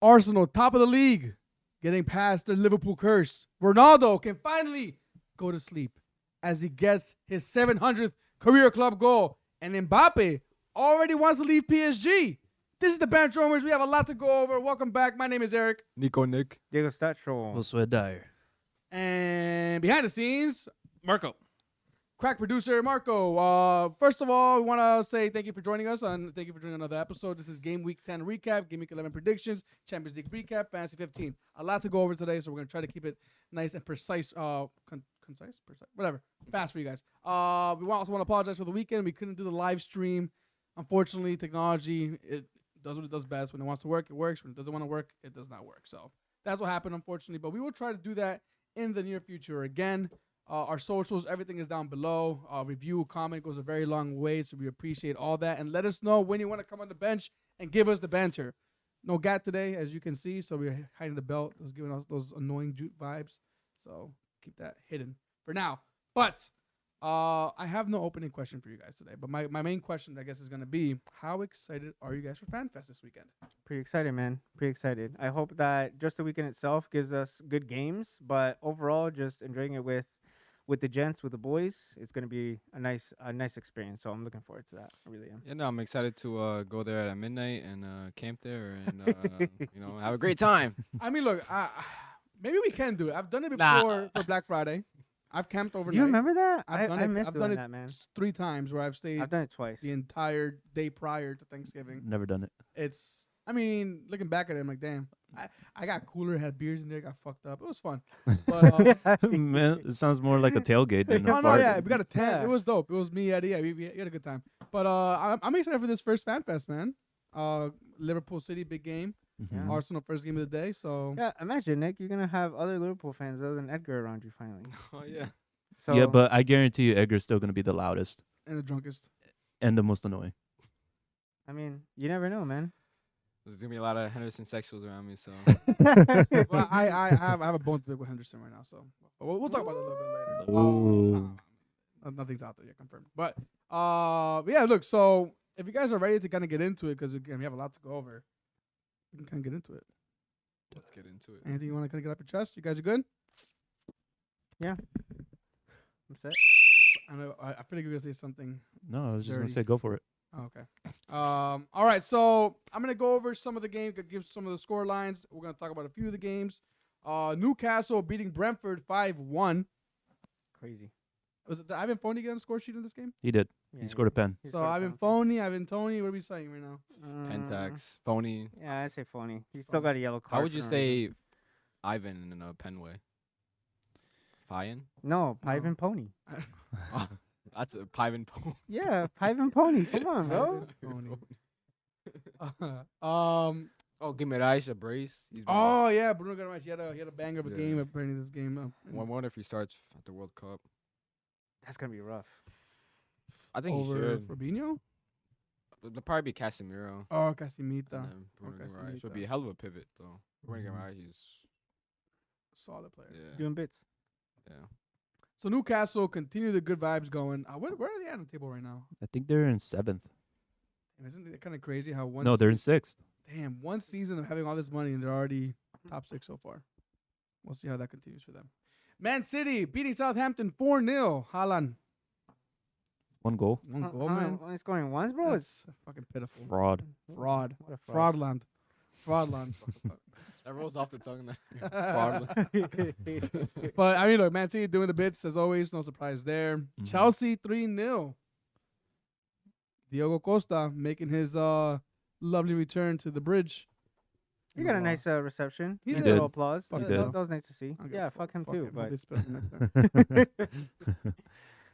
Arsenal, top of the league, getting past the Liverpool curse. Ronaldo can finally go to sleep as he gets his 700th career club goal. And Mbappe already wants to leave PSG. This is the Benchwarmers. We have a lot to go over. Welcome back. My name is Eric. Nico Nick. Diego Stacho. Josué Dyer. And behind the scenes, Marco. crack producer Marco. First of all, we want to say thank you for joining us and thank you for joining another episode. This is Game Week 10 recap, Game Week 11 predictions, Champions League recap, Fantasy 15. A lot to go over today, so we're going to try to keep it nice and precise. Concise, whatever. Fast for you guys. We also want to apologize for the weekend. We couldn't do the live stream. Unfortunately, technology, it does what it does best. When it wants to work, it works. When it doesn't want to work, it does not work. So that's what happened, unfortunately. But we will try to do that in the near future again. Our socials, everything is down below. Review, comment goes a very long way, so we appreciate all that. And let us know when you want to come on the bench and give us the banter. No Gat today, as you can see, so we're hiding the belt. It was giving us those annoying jute vibes. So keep that hidden for now. But I have no opening question for you guys today. But my main question, I guess, is going to be, how excited are you guys for FanFest this weekend? Pretty excited, man. Pretty excited. I hope that just the weekend itself gives us good games, but overall, just enjoying it with the gents, with the boys, it's gonna be a nice experience. So I'm looking forward to that. I really am. Yeah, no, I'm excited to go there at midnight and camp there and have a great time. I mean, look, maybe we can do it. I've done it before Nah. for Black Friday. I've camped overnight. Do you remember that? I've done I it. missed I've doing done it that, man. 3 times where I've stayed I've done it twice. the entire day prior to Thanksgiving. Never done it. I mean, looking back at it, I'm like, damn. I got cooler, had beers in there, got fucked up. It was fun. But, Man, it sounds more like a tailgate than a no, party. yeah, we got a tent. Yeah. It was dope. It was me, Eddie. Yeah, we had a good time. But I'm excited for this first FanFest, man. Liverpool City, big game. Mhm. Arsenal, first game of the day. So Yeah, imagine, Nick, you're gonna have other Liverpool fans other than Edgar around you finally. Oh yeah. So Yeah, but I guarantee you Edgar's still going to be the loudest and the drunkest. and the most annoying. I mean, you never know, man. There's gonna be a lot of Henderson sexuals around me, so Well, I have a bone to pick with Henderson right now, so we'll talk about that a little bit later. Ooh. Nothing's out there yet, confirmed. But yeah, look. So if you guys are ready to kind of get into it, because again we have a lot to go over, we can kind of get into it. let's get into it. Anything you want to kind of get off your chest? You guys are good? I'm set. I know. I feel like you're gonna say something. No, I was just going Dirty. to say go for it. Oh, okay. All right. So I'm gonna go over some of the games. Give some of the score lines. We're gonna talk about a few of the games. Newcastle beating Brentford 5-1. Crazy. Was it the Ivan Toney get on the score sheet in this game? He did. Yeah, He scored a pen. he So scored a Ivan penalty. Toney, what are we saying right now? Pentax, phony. Yeah, I say phony. He still got a yellow card. How would you for no reason. say Ivan in a pen way? Payan? No, No. Piven Pony. Oh, that's a Piven Pony. Yeah, Piven Pony. Come on, bro. Oh, Guimaraes, a brace. He's been- Oh yeah, Bruno Guimaraes. He had a banger of a Yeah. game apparently this game. I wonder if he starts at the World Cup. That's gonna be rough. I think he over should. Fabinho. It'll probably be Casemiro. Oh, Casimita. And then Bruno Okay, Guimaraes. Would Casemiro. be a hell of a pivot, though. Bruno Guimaraes, he's Solid player. yeah, Doing bits. yeah. So Newcastle continue the good vibes going. Where are they at on the table right now? I think they're in 7th. Isn't it kind of crazy how one? No, they're in 6th. Damn, one season of having all this money and they're already top 6 so far. We'll see how that continues for them. Man City beating Southampton 4-0. Haaland. 1 goal. One goal, man. Only scoring once, bro. It's That's fucking pitiful. Fraud. Fraud. What a fraud. Fraudland. Fraudland. That rolls off the tongue. But I mean, look, Man City doing the bits as always. No surprise there. Mhm. Chelsea 3-0. Diogo Costa making his lovely return to the bridge. You got a nice reception. He Nice did. little applause. Fuck That, him. that was nice to see. I don't give Yeah, a fuck him too. Hope But they spit on him next time.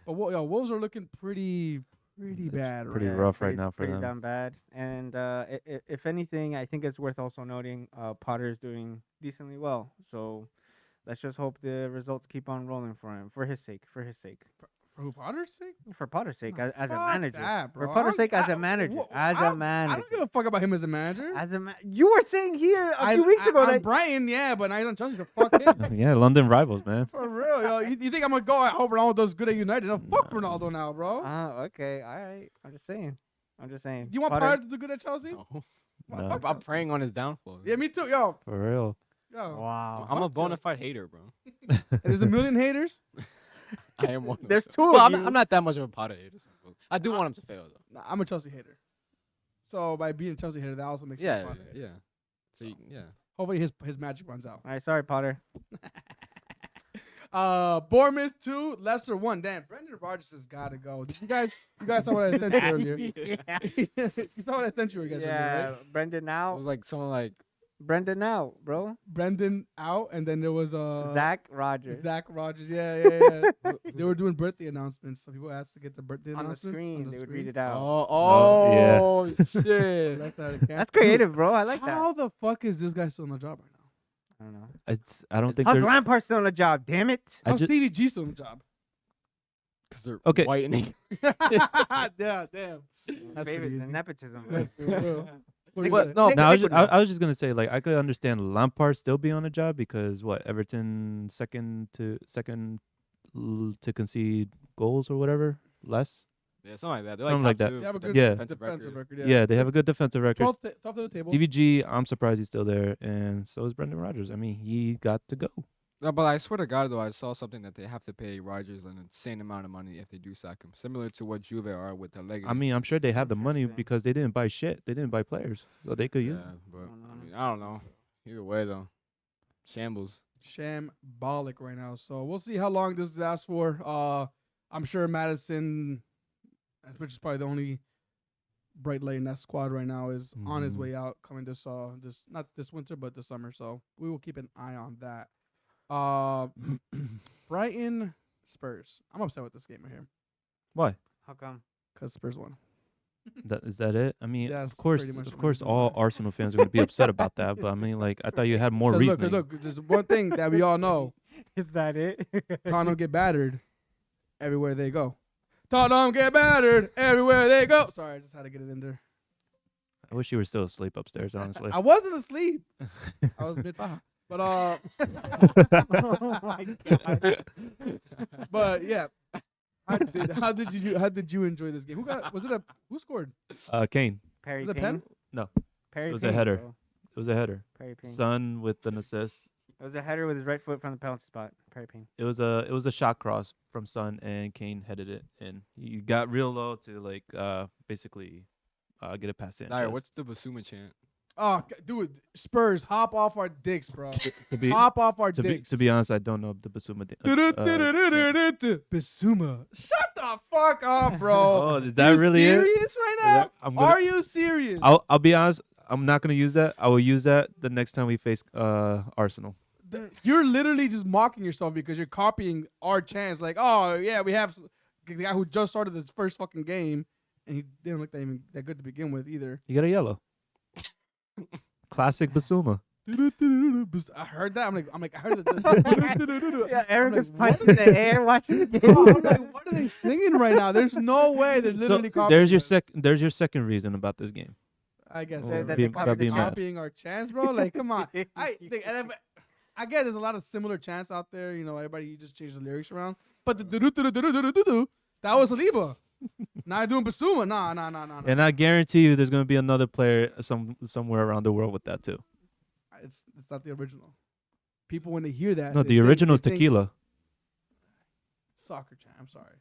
But Wolves are looking pretty bad. Pretty right? rough right now for pretty them. damn bad. And if anything, I think it's worth also noting Potter's doing decently well. So let's just hope the results keep on rolling for him, for his sake. For who, Potter's sake? For Potter's sake, Nah, as a fuck manager. that, For bro. Potter's sake, as I- a manager. wha- As I a don't- manager. I don't give a fuck about him as a manager. You were saying here a few weeks ago I'm that Brian, yeah, but now he's on Chelsea. So fuck him. Yeah, London rivals, man. For real, yo. You think I'm gonna go? I hope Ronaldo does good at United. No, fuck Ronaldo now, bro. Okay, all right. I'm just saying. I'm just saying. Do you want Potter? Potter to do good at Chelsea? No. Well, No. fuck I'm Chelsea. praying on his downfall. Yeah, me too. Yo, For real. Wow. I'm a fuck bona fide hater, bro. there's a million haters. I am one. There's of two well, of you. I'm not that much of a Potter hater. So I do want him to fail, though. Nah, I'm a Chelsea hater. So by being a Chelsea hater, that also makes me a Yeah, Potter hater. yeah. So yeah. Hopefully his magic runs out. All right, sorry, Potter. Bournemouth 2, Leicester 1. Damn, Brendan Rodgers has got to go. Did you guys saw what I sent you earlier? Yeah. You saw what I sent you guys earlier, Yeah, right? Brendan It now. was like someone like Brendan now, bro. Brendan out, and then there was Zach Rogers. Zach Rogers. Yeah. They were doing birthday announcements. So people asked to get their birthday on the announcements screen, they would read it out. oh shit. Left out of camp. That's creative, bro. I like that. How the fuck is this guy still on the job right now? I don't know. I don't think How's they're. Lampard still on the job? Damn it. I How's ju- Stevie G still on the job? Because they're Okay. white and Yeah, damn. That's Favorite, pretty the easy. nepotism. What do you What? say? No, Nick- No, Nick would know. I was just gonna say like I could understand Lampard still be on the job because Everton second to concede goals or whatever less. Yeah, something like that. They're Something like like top that. two They have a for good Yeah. defensive record. Yeah, they have a good defensive record. 12th of the table. Stevie G, I'm surprised he's still there, and so is Brendan Rodgers. I mean, he got to go. No, but I swear to God, though, I saw something that they have to pay Rodgers an insane amount of money if they do sack him, similar to what Juve are with Allegri. I mean, I'm sure they have the money Interesting. because they didn't buy shit. They didn't buy players, so they could yeah, use. it. but I mean, I don't know. Either way, though, shambles. Shambolic right now. So we'll see how long this lasts for. I'm sure Madison, which is probably the only bright light in that squad right now, is on his Mhm. way out, coming this not this winter but this summer. So we will keep an eye on that. Brighton Spurs. I'm upset with this game right here Why? How come? because Spurs won. Is that it? I mean, That's of course, pretty much the all reason why. Arsenal fans are going to be upset about that. But I mean, like, I thought you had more 'Cause reasoning. look, there's one thing that we all know: Is that it? Tottenham get battered everywhere they go. Tottenham get battered everywhere they go. Sorry, I just had to get it in there. I wish you were still asleep upstairs. Honestly, I wasn't asleep. I was mid baja. But Oh my god. but yeah. How did you enjoy this game? Who scored? Kane. Perry Was it Payne? pen? No. Perry It was a Payne, header. bro. It was a header. Perry Payne. Son with an assist. It was a header with his right foot from the penalty spot. Perry Payne. It was a shot cross from Son, and Kane headed it in. He got real low to like basically get it past Sanchez. Dyer, what's the Basuma chant? Oh, dude, Spurs, hop off our dicks, bro. to be Hop off our to be dicks. to be honest, I don't know the Basuma. Basuma. Shut the fuck up, bro. Oh, is that really it? serious right now? I'm gonna- Are you serious? I'll be honest. I'm not gonna use that. I will use that the next time we face Arsenal. You're literally just mocking yourself because you're copying our chants. Like, oh yeah, we have the guy who just started his first fucking game, and he didn't look that good to begin with either. You got a yellow. Classic Basuma. I heard that. I'm like, I heard that. Yeah, Eric like, was what? punching the air watching the game. I'm like, what are they singing right now? There's no way they're So literally copying there's your us. there's your second reason about this game. I guess Oh, so. that being- they copied about the being chant. mad. Copying our chants, bro. Like, come on. I get there's a lot of similar chants out there. You know, everybody you just change the lyrics around. But the do that was Saliba. Now doing Basuma. Nah. And I guarantee you, there's gonna be another player somewhere around the world with that too. It's not the original. People when they hear that. No, they the think- original is they think tequila. Soccer chant. I'm sorry.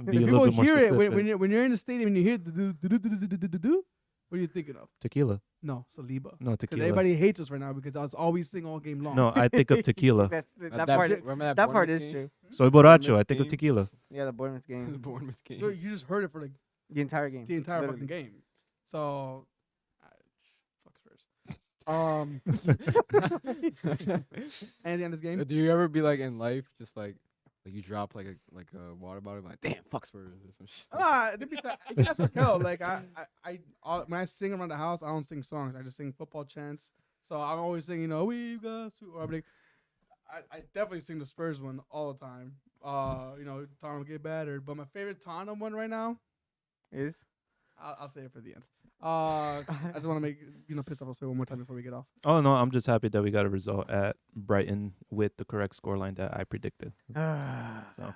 Be a If little people bit more hear it specific. when you're in the stadium and you hear do, what are you thinking of? Tequila. No, Saliba. No, Because tequila. everybody hates us right now because that's all we sing all game long. No, I think of tequila. That part. Remember That part Bournemouth is game? true. Soy borracho. I Bournemouth think of game. tequila. Yeah, the Bournemouth The game, Bournemouth game. Dude, you just heard it for like the entire game, the entire literally. fucking game. So, fuck Spurs. Anything on this game? Do you ever be like in life, just like you drop like a water bottle, like damn, fuck Spurs or some shit? That's for Kel. Like when I sing around the house, I don't sing songs. I just sing football chants. So I'm always singing, we've got to. Or like, I definitely sing the Spurs one all the time. Tottenham get battered. But my favorite Tottenham one right now, Is I'll say it for the end. I just want to make piss off. I'll say it one more time before we get off. Oh no, I'm just happy that we got a result at Brighton with the correct scoreline that I predicted. So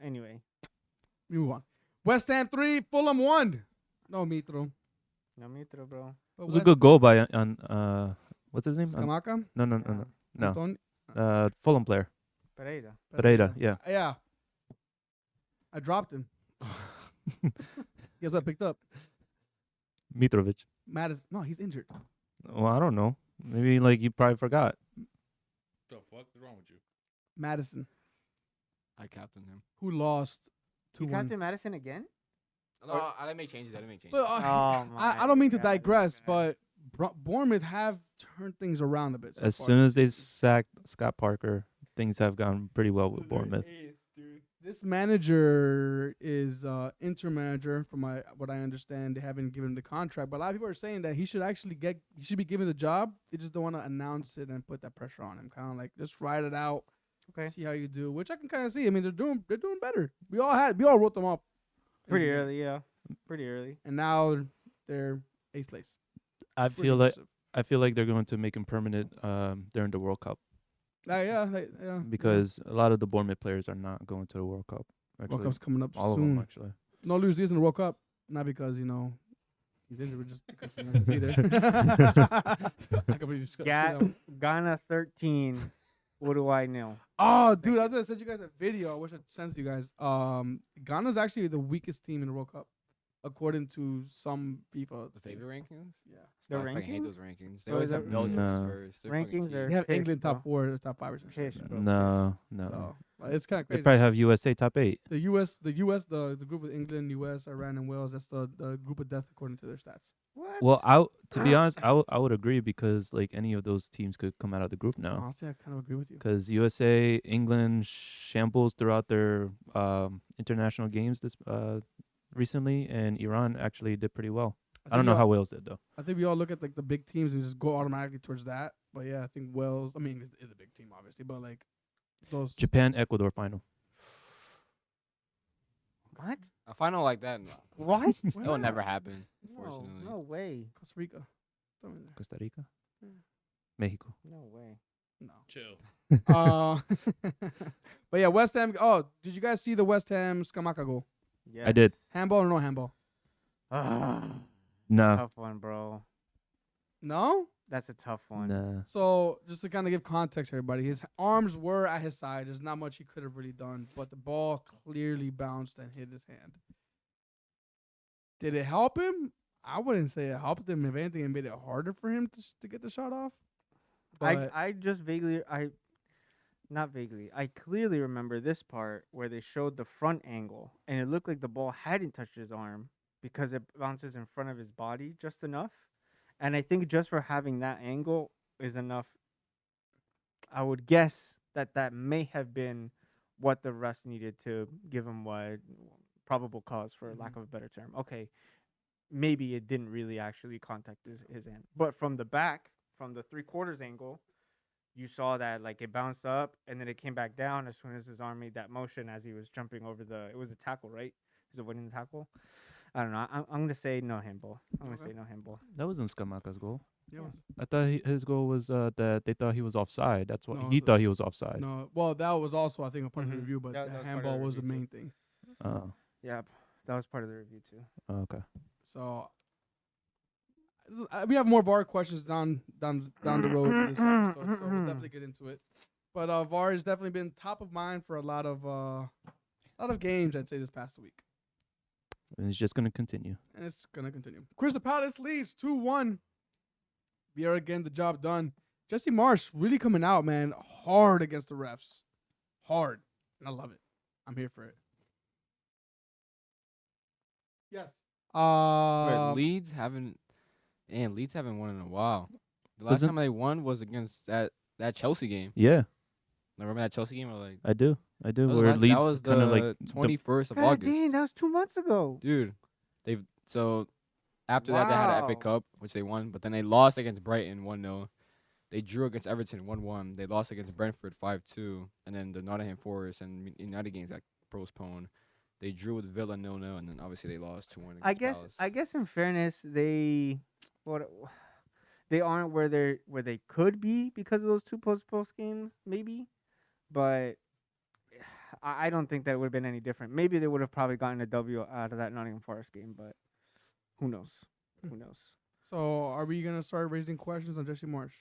anyway. We move on. West Ham 3, Fulham 1. No, Mitro. No mitro, bro. But It was a good goal by what's his name? Skamaka? No. Anton- Fulham player. Pereira. Pereira, yeah. Yeah. I dropped him. Guess what I picked up? Mitrovic. Madison. No, he's injured. Well, I don't know. Maybe like you probably forgot. The fuck is wrong with you? Madison, I captained him. who lost You 2-1. Captain Madison again? No, I didn't make changes. But, Oh I don't mean to my digress, God. but Bournemouth have turned things around a bit. So As far soon this as they season. sacked Scott Parker, things have gone pretty well with Bournemouth. This manager is interim manager, from what I understand. They haven't given him the contract, but a lot of people are saying that he should be given the job. They just don't want to announce it and put that pressure on him. Kind of like just ride it out, Okay. see how you do, which I can kind of see. I mean, they're doing better. We all wrote them off Pretty early, yeah. Pretty early. and now they're 8th place. I Pretty feel like impressive. they're going to make him permanent during the World Cup Yeah. because a lot of the Bournemouth players are not going to the World Cup. World Actually, Cup's coming up all of soon. them actually. No, Luis Diaz in the World Cup, not because he's injured, but just because he's not gonna be there. I completely just Ghana 13. What do I know? Oh, dude, I was gonna send you guys a video. I wish I'd sent to you guys. Ghana's actually the weakest team in the World Cup, according to some FIFA. The favorite rankings? Yeah. The I fucking hate rankings? those rankings. They So always is have it- Belgium No. as first. They're fucking Rankings are They have Pish, England top bro. 4 or top 5 or something. Pish, Like that. bro. No. So it's kind of They crazy. probably have USA top 8. The group with England, US, Iran, and Wales. That's the group of death according to their stats. What? Well, to be honest, I would agree because like any of those teams could come out of the group now. Honestly, I kind of agree with you. Because USA, England shambles throughout their international games this recently, and Iran actually did pretty well. I don't know how Wales did though. I think we all look at like the big teams and just go automatically towards that. But yeah, I think Wales. I mean, is a big team obviously, but like those. Japan, Ecuador final. What? A final like that, no. What? It'll never happen, No, unfortunately. no way. Costa Rica. Something there. Costa Rica, Yeah. Mexico. No way. No. Chill. But yeah, West Ham. Oh, did you guys see the West Ham Skamaka goal? Yeah. I did. Handball or no handball? No. Tough one, bro. No. That's a tough one. Nah. So just to kind of give context, to everybody, his arms were at his side. There's not much he could have really done, but the ball clearly bounced and hit his hand. Did it help him? I wouldn't say it helped him. If anything, it made it harder for him to get the shot off. But I just vaguely not vaguely. I clearly remember this part where they showed the front angle and it looked like the ball hadn't touched his arm because it bounces in front of his body just enough. And I think just for having that angle is enough. I would guess that may have been what the refs needed to give him what probable cause, for lack of a better term. Okay, maybe it didn't really actually contact his hand. But from the back, from the 3/4 angle, you saw that like it bounced up and then it came back down as soon as his arm made that motion as he was jumping over it was a tackle, right? Is it winning the tackle? I don't know. I'm going to say no handball. I'm going to Okay. say no handball. That wasn't Skamaka's goal. yeah, it was- I thought his goal was that they thought he was offside. That's what No, he it's a- thought he was offside. no. Well, that was also I think a part of the Mhm. review, but That the was part of the handball was the review, too. main thing. Oh, Yeah, that was part of the review too. okay. So we have more VAR questions down the road for this episode, so we'll definitely get into it. But VAR has definitely been top of mind for a lot of games, I'd say, this past week, And it's just gonna continue. and it's gonna continue. Crystal Palace leads 2-1. Vieira getting the job done. Jesse Marsh really coming out, man, hard against the refs, hard, and I love it. I'm here for it. Yes. Wait, Leeds haven't won in a while. The last Doesn't- time they won was against that Chelsea game. Yeah, Remember that Chelsea game? Or like I do. that was, Where last- Leeds that was kind of the like 21st of God August. dang, that was 2 months ago. Dude, so after that they had an epic Wow. cup which they won, but then they lost against Brighton 1-0. They drew against Everton 1-1. They lost against Brentford 5-2, and then the Nottingham Forest and United games got postponed. They drew with Villa 0-0, and then obviously they lost 2-1 against Palace. I guess in fairness, they aren't where they could be because of those two post games, maybe. But I don't think that it would have been any different. Maybe they would have probably gotten a W out of that Nottingham Forest game, but who knows? Who knows? So are we gonna start raising questions on Jesse Marsh?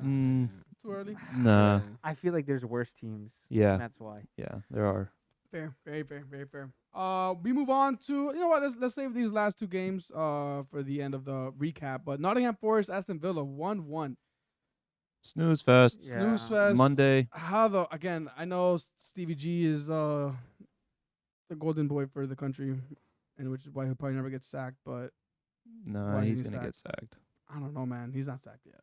Mm, Too early. nah. Yeah. I feel like there's worse teams. Yeah. That's why. Yeah, there are. Fair, very fair, very fair. We move on to what? Let's save these last two games for the end of the recap. But Nottingham Forest, Aston Villa, 1-1. Snooze fest. Yeah. Snooze fest. Monday. How the again? I know Stevie G is the golden boy for the country, and which is why he'll probably never get sacked. But Nah, Why he's is he gonna get sacked I don't know, man. He's not sacked yet.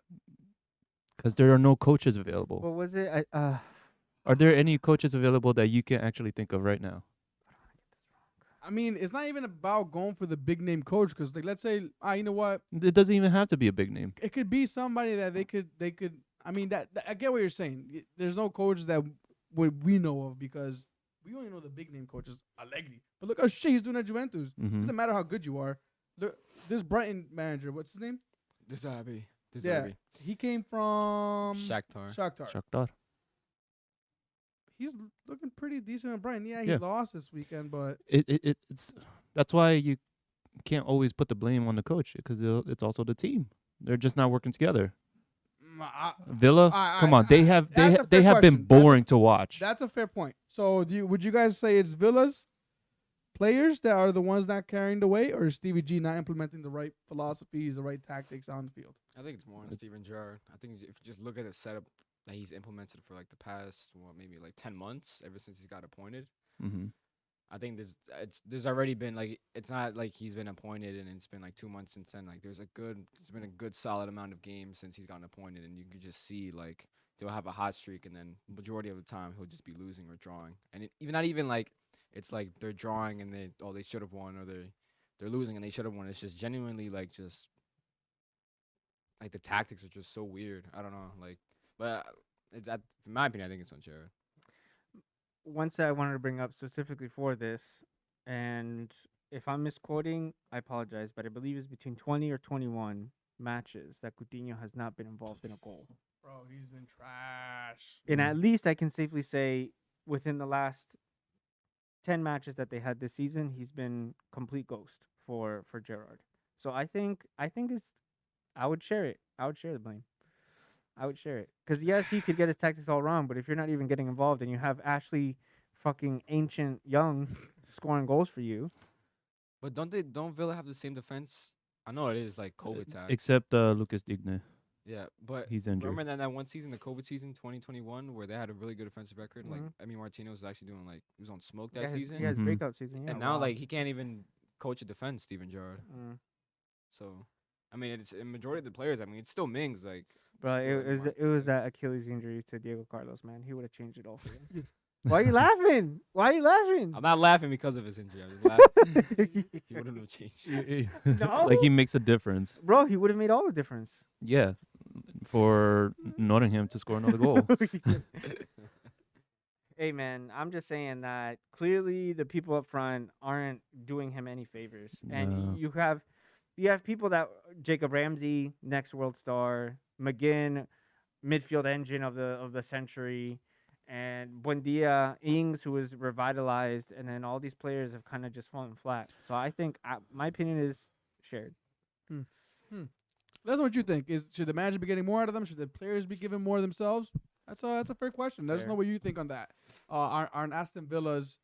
because there are no coaches available. What was it? Are there any coaches available that you can actually think of right now? I mean, it's not even about going for the big name coach because, like, let's say, you know what? It doesn't even have to be a big name. It could be somebody that they could. I mean, that I get what you're saying. There's no coaches that we know of because we only know the big name coaches, Allegri. But look how shit he's doing at Juventus. Mm-hmm. Doesn't matter how good you are. This Brighton manager, what's his name? Deserbi. Yeah, he came from Shakhtar. Shakhtar. Shakhtar. He's looking pretty decent at Brighton. Yeah, he Yeah. lost this weekend, but It's that's why you can't always put the blame on the coach because it's also the team. They're just not working together. Villa, come on, they have that's a they fair have been question. That's a- boring to watch. that's a fair point. So, would you guys say it's Villa's players that are the ones not carrying the weight, or is Stevie G not implementing the right philosophies, the right tactics on the field? I think it's more on Steven Gerrard. I think if you just look at the setup that he's implemented for like the past, maybe like 10 months, ever since he's got appointed, Mm-hmm. I think there's already been like, it's not like he's been appointed and it's been like 2 months since then. Like there's been a good solid amount of games since he's gotten appointed, and you can just see like they'll have a hot streak, and then majority of the time he'll just be losing or drawing, and not even like it's like they're drawing and they should have won, or they're losing and they should have won. It's just genuinely like just like the tactics are just so weird. I don't know, like, but it's in my opinion, I think it's on Jared. One set I wanted to bring up specifically for this, and if I'm misquoting, I apologize, but I believe it's between 20 or 21 matches that Coutinho has not been involved in a goal. Bro, he's been trash. And at least I can safely say within the last 10 matches that they had this season, he's been complete ghost for Gerrard. So I think it's I would share it. I would share the blame. I would share it. Because, yes, he could get his tactics all wrong, but if you're not even getting involved and you have Ashley fucking Ancient Young scoring goals for you. But don't Villa have the same defense? I know it is like COVID tax. Except Lucas Digne. Yeah, but He's injured. remember that one season, the COVID season, 2021, where they had a really good defensive record? Like, Emi Martino was actually doing, like, he was on smoke that season. He has Mhm. breakout season, yeah. And now, like, he can't even coach a defense, Steven Gerrard. Mm. So, I mean, it's a majority of the players. I mean, it's still Mings. Like, Bro, still, like, it was that Achilles injury to Diego Carlos, man. He would have changed it all for you. Why are you laughing? Why are you laughing? I'm not laughing because of his injury. I'm just laughing. He wouldn't have changed. No? Like he makes a difference. Bro, he would have made all the difference. Yeah, for Nottingham to score another goal. Hey, man, I'm just saying that clearly the people up front aren't doing him any favors. And No. you have people that Jacob Ramsey, next world star, McGinn, midfield engine of the century, and Buendia, Ings, who was revitalized, and then all these players have kind of just fallen flat. So I think my opinion is shared. That's what you think. Should the manager be getting more out of them? Should the players be giving more themselves? That's a fair question. Let us Fair. know what you think on that. On Aston Villa's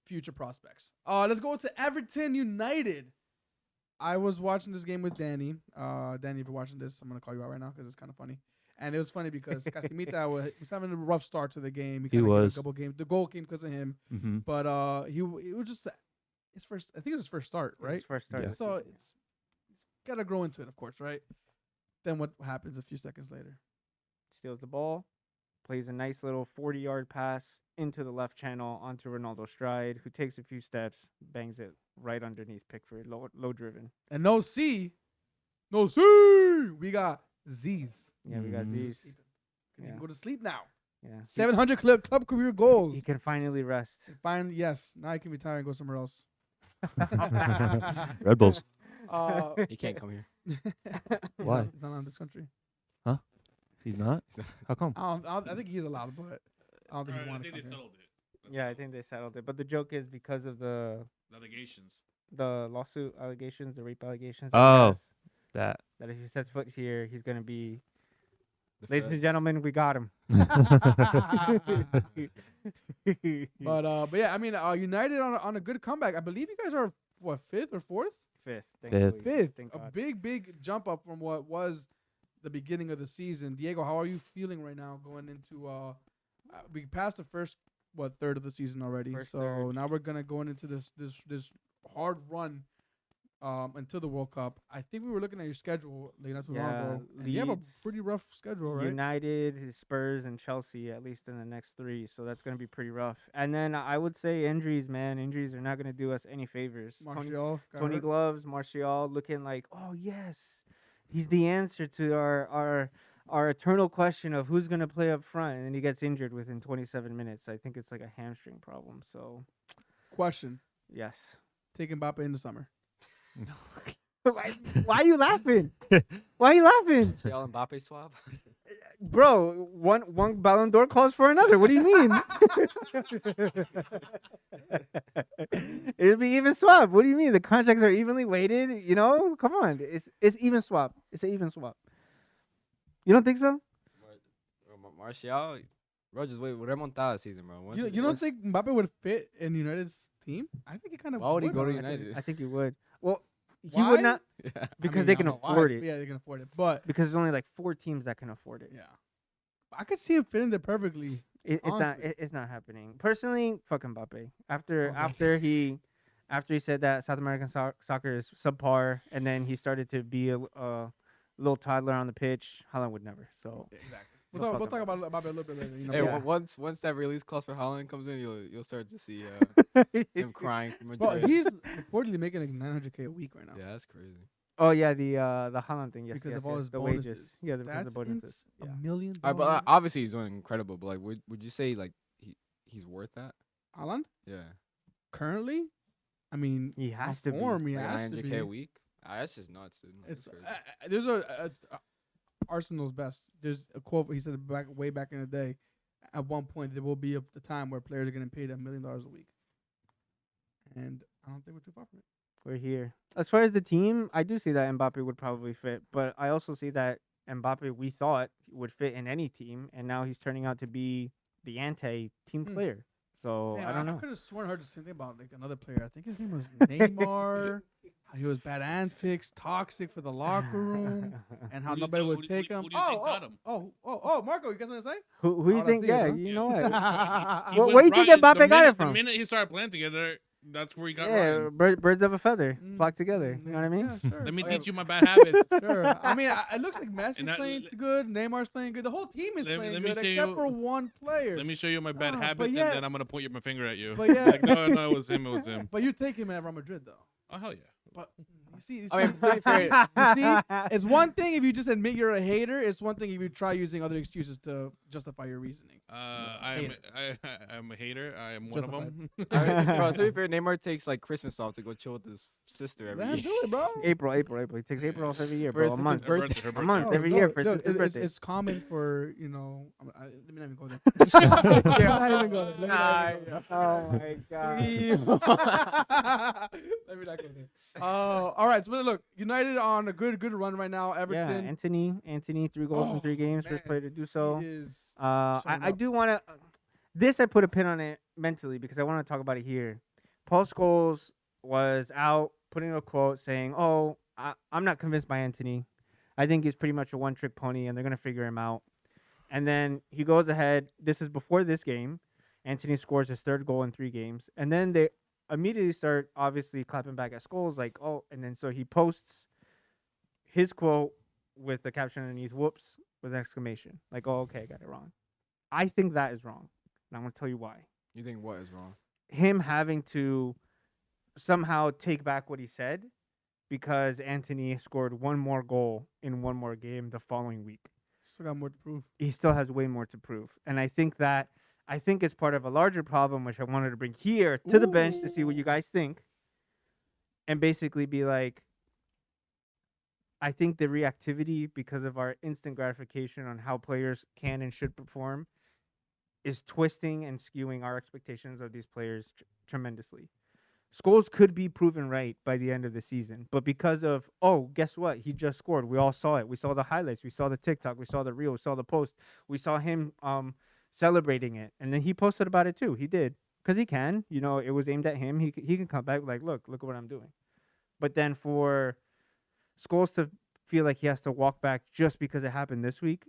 future prospects. Let's go to Everton United. I was watching this game with Danny. Danny, if you're watching this, I'm gonna call you out right now because it's kind of funny. And it was funny because Casimita was having a rough start to the game. He kinda gave was. a couple games. The goal came because of him, Mm-hmm. but it was just his first. I think it was his first start, right? His first start. Yeah. this So season. it's gotta grow into it, of course, right? Then what happens a few seconds later? Steals the ball, plays a nice little 40-yard pass into the left channel onto Ronaldo Stride, who takes a few steps, bangs it right underneath Pickford, low driven. And no C. We got Z's. Yeah, we got Mhm. Z's. You Yeah. can go to sleep now. Yeah. 700 club career goals. He can finally rest. Finally, yes. Now I can retire and go somewhere else. Red Bulls. He can't come here. Why? He's not in this country. He's not. How come? I think he's allowed, but I don't think he I wanted to think they come here. settled it. Yeah, I think they settled it. But the joke is because of the allegations. lawsuit allegations, the rape allegations. That he Oh, has, that. that if he sets foot here, he's gonna be. The Ladies and feds. gentlemen, we got him. But yeah, I mean, United on a good comeback. I believe you guys are what, fifth or fourth? Fifth. Fifth. Thankfully. Fifth. Thank A God. big jump up from what was the beginning of the season. Diego, how are you feeling right now going into we passed the first third of the season already. First so third. now we're gonna go into this hard run until the World Cup. I think we were looking at your schedule like not too long Yeah, ago. And you have a Leeds, pretty rough schedule, right? United, Spurs, and Chelsea, at least in the next three. So that's going to be pretty rough. And then I would say injuries, man. Injuries are not going to do us any favors. Martial, got Tony hurt. Gloves, Martial looking like, oh, yes, he's the answer to our eternal question of who's going to play up front. And then he gets injured within 27 minutes. I think it's like a hamstring problem. So, Question: yes. Take Mbappe in the summer. why are you laughing? Why are you laughing? Real Mbappe swap. Bro, one Ballon d'Or calls for another. What do you mean? It'll be even swap. What do you mean? The contracts are evenly weighted. You know, come on. It's even swap. It's an even swap. You don't think so? Martial, bro, just wait. Remontada season, bro. Once You it's- don't once- think Mbappe would fit in United's team? I think he kind of. Why would he go to honestly. United? I think you would. Well, he Why? would not Yeah. because I mean, they I can don't know why. afford it. Yeah, they can afford it. But Because there's only like 4 teams that can afford it. yeah, I could see him fitting there perfectly. It's not. Honestly. It's not happening. Personally, fuck Mbappe. After Okay. after he said that South American soccer is subpar, and then he started to be a little toddler on the pitch, Haaland would never. So Exactly. So We'll fuck talk Mbappe. about it a little bit later. You know, Hey, Yeah. once that release clause for Haaland comes in, you'll start to see him crying for But Madrid. he's reportedly making like 900K a week right now. Yeah, that's crazy. Oh yeah, the Haaland thing. Yes, Because yes, of all yes, his the bonuses. wages. Yeah, because That's of the bonuses. $1 Yeah. million. But obviously he's doing incredible. But like, would you say like he's worth that? Haaland Yeah, currently, I mean, He on has to be. form, he like has to 900K be. a week. That's just nuts, dude. It's That's crazy. there's a Arsenal's best. There's a quote he said way back in the day. At one point, there will be the time where players are getting paid $1 million a week, and I don't think we're too far from it. We're here. As far as the team, I do see that Mbappe would probably fit, but I also see that Mbappe, we thought would fit in any team, and now he's turning out to be the anti-team Hmm. player. So Damn, I don't I know. could have sworn I heard the same thing about like another player. I think his name was Neymar. How he was bad antics, toxic for the locker room, and how Who do you nobody think- would who do- take who him. do you think got him? Marco, you got something to say? Who I you wanna think? see it, Yeah, bro. you know what? He Well, went where do you think right- Mbappe got it The from? minute he started playing together, that's where he got Yeah, Ryan. birds of a feather Mm, flock together. You know what I mean? Yeah, sure. Let me Oh, teach you my bad habits. Sure. I mean, it looks like Messi's And that- playing good. Neymar's playing good. The whole team is Let me- playing let me good, show except you- for one player. Let me show you my bad No, but habits, yeah- and then I'm gonna point my finger at you. But yeah. Like, no, it was him. It was him. But you take him at Real Madrid, though. Oh hell yeah. But you see, I mean, to be fair, you see, it's one thing if you just admit you're a hater. It's one thing if you try using other excuses to justify your reasoning. I'm a hater. I am one of them. bro, to be fair, Neymar takes like Christmas off to go chill with his sister every Man, year. do it, bro. April. He takes April off every year, For his bro. A sister's month. birthday. Her A month No, every no, year for his no, sister's birthday. It's common for let me not even go there. Let me not even go there. Let me not even go there. Oh my god. Let me not go there. All right. So look, United on a good run right now. Yeah, Everton. Anthony, 3 goals in Oh, 3 games, man. first player to do so. He is I showing up. do want to. This I put a pin on it mentally because I want to talk about it here. Paul Scholes was out putting a quote saying, "Oh, I'm not convinced by Anthony. I think he's pretty much a one-trick pony, and they're gonna figure him out." And then he goes ahead. This is before this game. Anthony scores his 3rd goal in 3 games, and then they immediately start obviously clapping back at Scholes, like, "Oh," and then so he posts his quote with the caption underneath, "Whoops," with an exclamation, like, "Oh, okay, I got it wrong." I think that is wrong. And I'm going to tell you why. You think what is wrong? Him having to somehow take back what he said because Anthony scored 1 more goal in 1 more game the following week. Still got more to prove. He still has way more to prove. And I think it's part of a larger problem, which I wanted to bring here to the bench to see what you guys think. And basically be like, I think the reactivity because of our instant gratification on how players can and should perform is twisting and skewing our expectations of these players tremendously. Scholes could be proven right by the end of the season, but because of, oh, guess what? He just scored. We all saw it. We saw the highlights. We saw the TikTok. We saw the reel. We saw the post. We saw him celebrating it, and then he posted about it too. He did because he can. You know, it was aimed at him. He can come back like, look at what I'm doing. But then for Scholes to feel like he has to walk back just because it happened this week,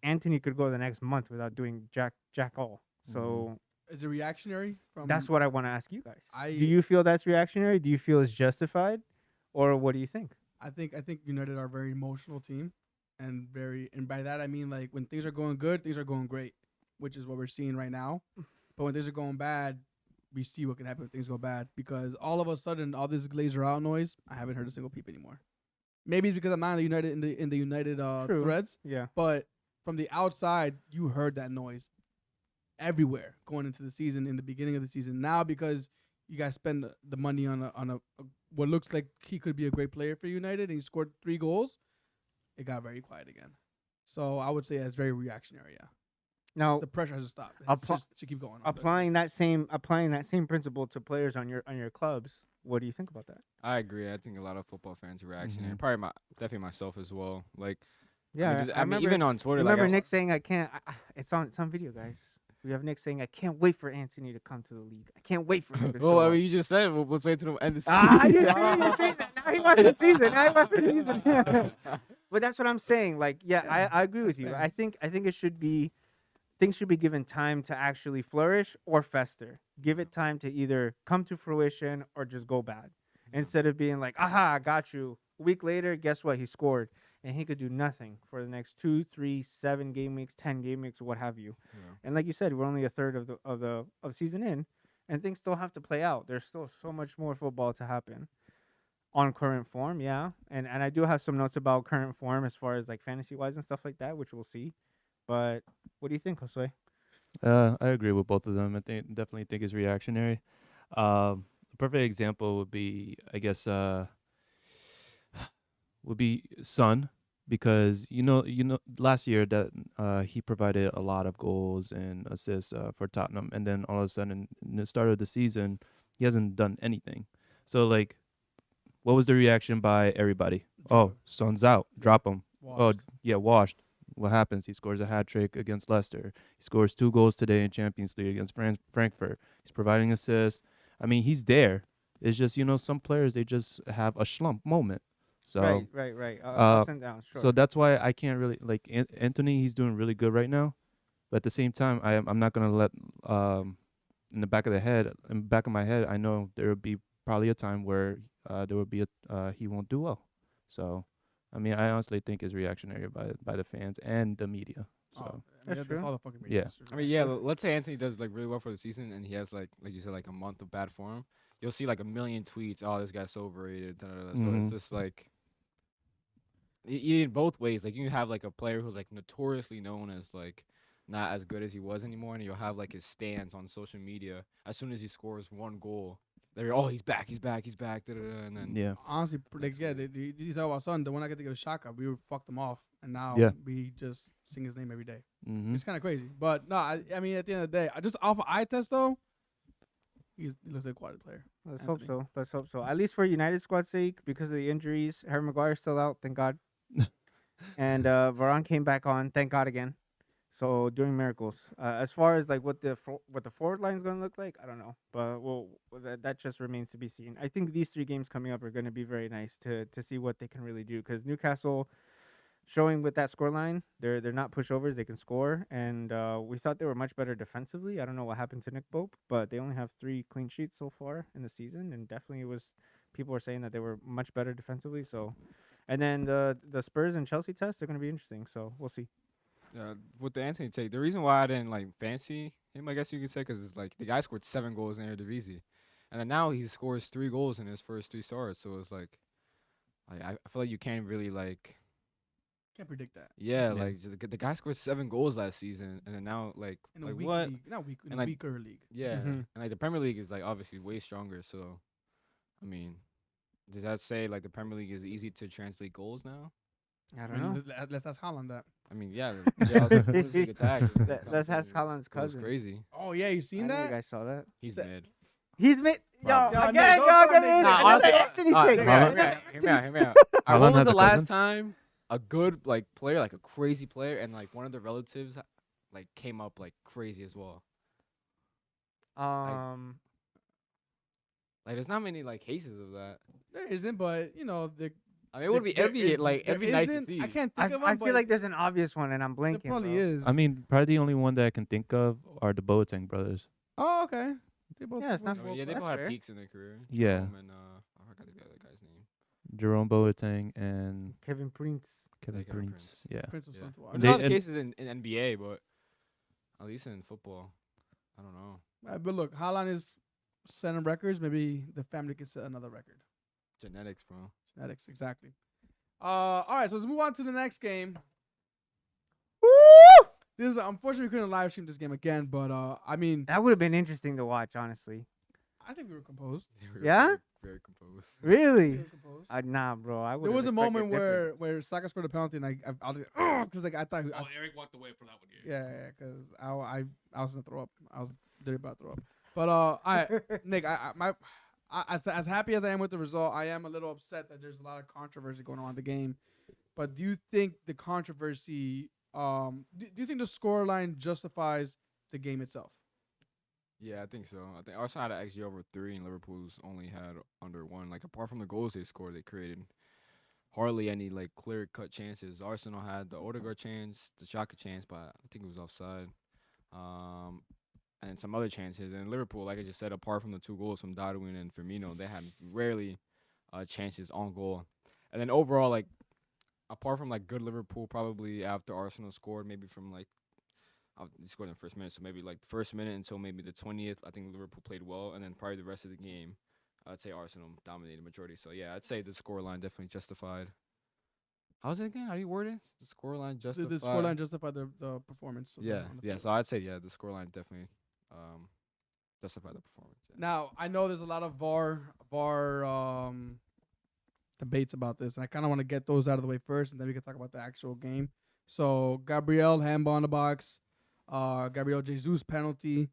Anthony could go the next month without doing jack all. So Is it reactionary from? that's what I want to ask you guys. I Do you feel that's reactionary? Do you feel it's justified, or what do you think? I think United are a very emotional team, and by that I mean like when things are going good, things are going great, which is what we're seeing right now. But when things are going bad, we see what can happen when things go bad, because all of a sudden all this Glazer out noise, I haven't heard a single peep anymore. Maybe it's because I'm not in the United True. threads, Yeah. but from the outside, you heard that noise everywhere going into the season, in the beginning of the season. Now, because you guys spend the money on a what looks like he could be a great player for United, and he scored 3 goals, it got very quiet again. So I would say it's very reactionary. Yeah, Now, the pressure has to stop. It Apply- just to keep going. applying that same principle to players on your clubs, what do you think about that? I agree. I think a lot of football fans are reactionary. Mhm. Probably definitely myself as well. Like, Yeah, I mean, even on Twitter, remember like, Nick saying I can't. It's on video, guys. We have Nick saying I can't wait for Anthony to come to the league. I can't wait for him to show well, I up. mean, you just said let's wait till the end of the season. You see that. Now he wants the season. Now he wants the season. But that's what I'm saying. Like, yeah, I agree with you. I think it should be, things should be given time to actually flourish or fester. Give it time to either come to fruition or just go bad. Instead of being like, aha, I got you. A week later, guess what? He scored. And he could do nothing for the next 2, 3, 7 game weeks, 10 game weeks, what have you. Yeah. And like you said, we're only a third of the season in, and things still have to play out. There's still so much more football to happen on current form, yeah. And I do have some notes about current form as far as like fantasy wise and stuff like that, which we'll see. But what do you think, Josue? I agree with both of them. Definitely think it's reactionary. A perfect example would be, I guess, would be Son, because you know last year that he provided a lot of goals and assists for Tottenham, and then all of a sudden in the start of the season he hasn't done anything. So like, what was the reaction by everybody? Oh, Son's out, drop him. Oh yeah, washed. What happens? He scores a hat trick against Leicester. He scores 2 goals today in Champions League against Frankfurt. He's providing assists. I mean, he's there. It's just, some players, they just have a slump moment. So Right. Ups and downs, sure. so that's why I can't really like Anthony. He's doing really good right now, but at the same time, I'm not gonna let in the back of my head, I know there will be probably a time where there will be he won't do well. So I mean, I honestly think it's reactionary by the fans and the media. So That's true. all the fucking Yeah. I mean, yeah. Let's say Anthony does like really well for the season, and he has like you said, like a month of bad form. You'll see like a million tweets. Oh, this guy's so overrated. Da, da, da. So Mhm. it's just like in both ways. Like, you have like a player who's like notoriously known as like not as good as he was anymore, and you'll have like his stance on social media. As soon as he scores 1 goal, they're he's back, da, da, da, and then yeah, Honestly, like, yeah, you talk about Son, the one I get to give a Shaka, we fucked him off, and now Yeah. we just sing his name every day. hmm It's kind of crazy, but no, I mean, at the end of the day, just off of eye test though, he looks like a quality player. Let's Anthony. hope so. Let's hope so. At least for United squad's sake, because of the injuries, Harry Maguire's still out, thank God. And Varane came back on, thank God again. So doing miracles. As far as like what the forward line's gonna look like, I don't know, but that just remains to be seen. I think these 3 games coming up are gonna be very nice to see what they can really do, because Newcastle, showing with that scoreline, they're not pushovers. They can score, and we thought they were much better defensively. I don't know what happened to Nick Pope, but they only have 3 clean sheets so far in the season, and definitely people were saying that they were much better defensively. So, and then the Spurs and Chelsea test, they're going to be interesting. So we'll see. with the Anthony take, the reason why I didn't like fancy him, I guess you could say, because it's like the guy scored 7 goals in Eredivisie, and then now he scores 3 goals in his first 3 starts. So it's like I feel like you can't really like. Can't predict that. Yeah, Yeah. like just, the guy scored 7 goals last season, and then now like In a like weak what? league, not weak, in And a like- weaker league. Yeah, Mhm. and like the Premier League is like obviously way stronger. So, I mean, does that say like the Premier League is easy to translate goals now? I I don't know. mean, let's ask Haaland that. I mean, yeah, yeah, it was a Bundesliga attack. Let's ask Haaland's It was cousin. crazy. Oh yeah, you I seen know you that? guys saw that. He's Se- mid. He's made yo Probably. Yo, again. Nick, don't Yo, start, get Nick. it. Nah, Another honestly, Anthony Alright, take. hear me out, Another hear me out, Anthony hear me out. take. Alright, Haaland when was has the a last cousin? time a good like player, like a crazy player, and like one of the relatives like came up like crazy as well? Like, there's not many like cases of that. There isn't, but you know, I mean, it would be there every is- like there every night to isn't- see. I can't think of one. I feel like there's an obvious one, and I'm there blanking. probably bro. is. I mean, probably the only one that I can think of are the Boateng brothers. Oh, okay. They both. Yeah, it's not- I mean, yeah, they That's both had fair. peaks in their career. Yeah. Jerome and I forgot the other guy's name. Jerome Boateng and Kevin Prince. Kevin Kevin Prince. Prince. Yeah. Prince was Yeah. fun to watch. There's They- a lot of and- cases in NBA, but at least in football, I don't know. But look, Haaland is setting records. Maybe the family can set another record. Genetics, bro. Genetics, exactly. All right, so let's move on to the next game. This is unfortunately we couldn't live stream this game again, but I mean, That would have been interesting to watch, honestly. I think we were composed. They were Yeah? Very, very composed. We Really? were composed. Nah, bro. I would. There was a moment where Saka scored a penalty, and I was like, oh, because like I thought, Oh, Eric walked away for that one. yeah, because I was gonna throw up. I was dirty about to throw up. But Nick, as happy as I am with the result, I am a little upset that there's a lot of controversy going on in the game. But do you think the controversy, do you think the scoreline justifies the game itself? Yeah, I think so. I think Arsenal had an XG over 3, and Liverpool's only had under 1. Like, apart from the goals they scored, they created hardly any like clear-cut chances. Arsenal had the Odegaard chance, the Xhaka chance, but I think it was offside. And some other chances. And Liverpool, like I just said, apart from the 2 goals from Darwin and Firmino, they had rarely chances on goal. And then overall, like, apart from like good Liverpool, probably after Arsenal scored, maybe from like they scored in the first minute, so maybe like the first minute until maybe the 20th, I think Liverpool played well, and then probably the rest of the game, I'd say Arsenal dominated the majority. So yeah, I'd say the scoreline definitely justified. How's it again? How do you word it? The scoreline justified. The scoreline justified the performance. of the- Yeah, on the yeah. field. So I'd say yeah, the scoreline definitely justified the performance. Yeah. Now I know there's a lot of VAR debates about this, and I kind of want to get those out of the way first, and then we can talk about the actual game. So Gabriel handball in the box, Gabriel Jesus penalty.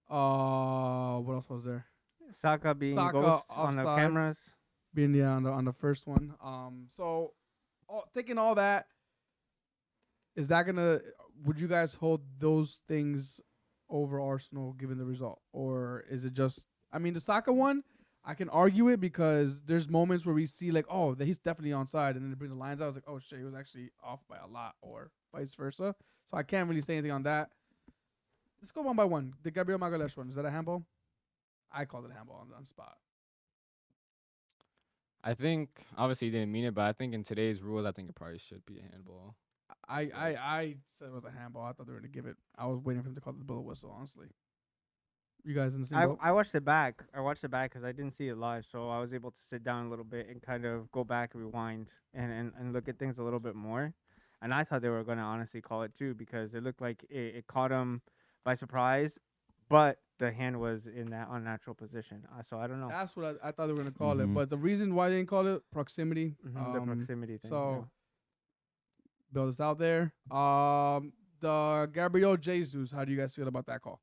What else was there? Saka being Saka ghost on the offside. cameras. Being on the first one. So taking all that, is that gonna? Would you guys hold those things over Arsenal given the result, or is it just? I mean, the Saka one, I can argue it because there's moments where we see like, oh, that he's definitely onside, and then they bring the lines out. I was like, oh shit, he was actually off by a lot, or vice versa. So I can't really say anything on that. Let's go one by one. The Gabriel Magalhaes one, is that a handball? I called it a handball on spot. I think obviously he didn't mean it, but I think in today's rules, I think it probably should be a handball. I said it was a handball. I thought they were gonna give it. I was waiting for him to call the bullet whistle. Honestly, you guys in the same boat? I watched it back. I watched it back because I didn't see it live, so I was able to sit down a little bit and kind of go back, rewind, and look at things a little bit more. And I thought they were going to honestly call it too because it looked like it caught him by surprise, but the hand was in that unnatural position. So I don't know. That's what I thought they were gonna call it. Mhm. But the reason why they didn't call it proximity, The proximity thing. so build this out there. The Gabriel Jesus. How do you guys feel about that call?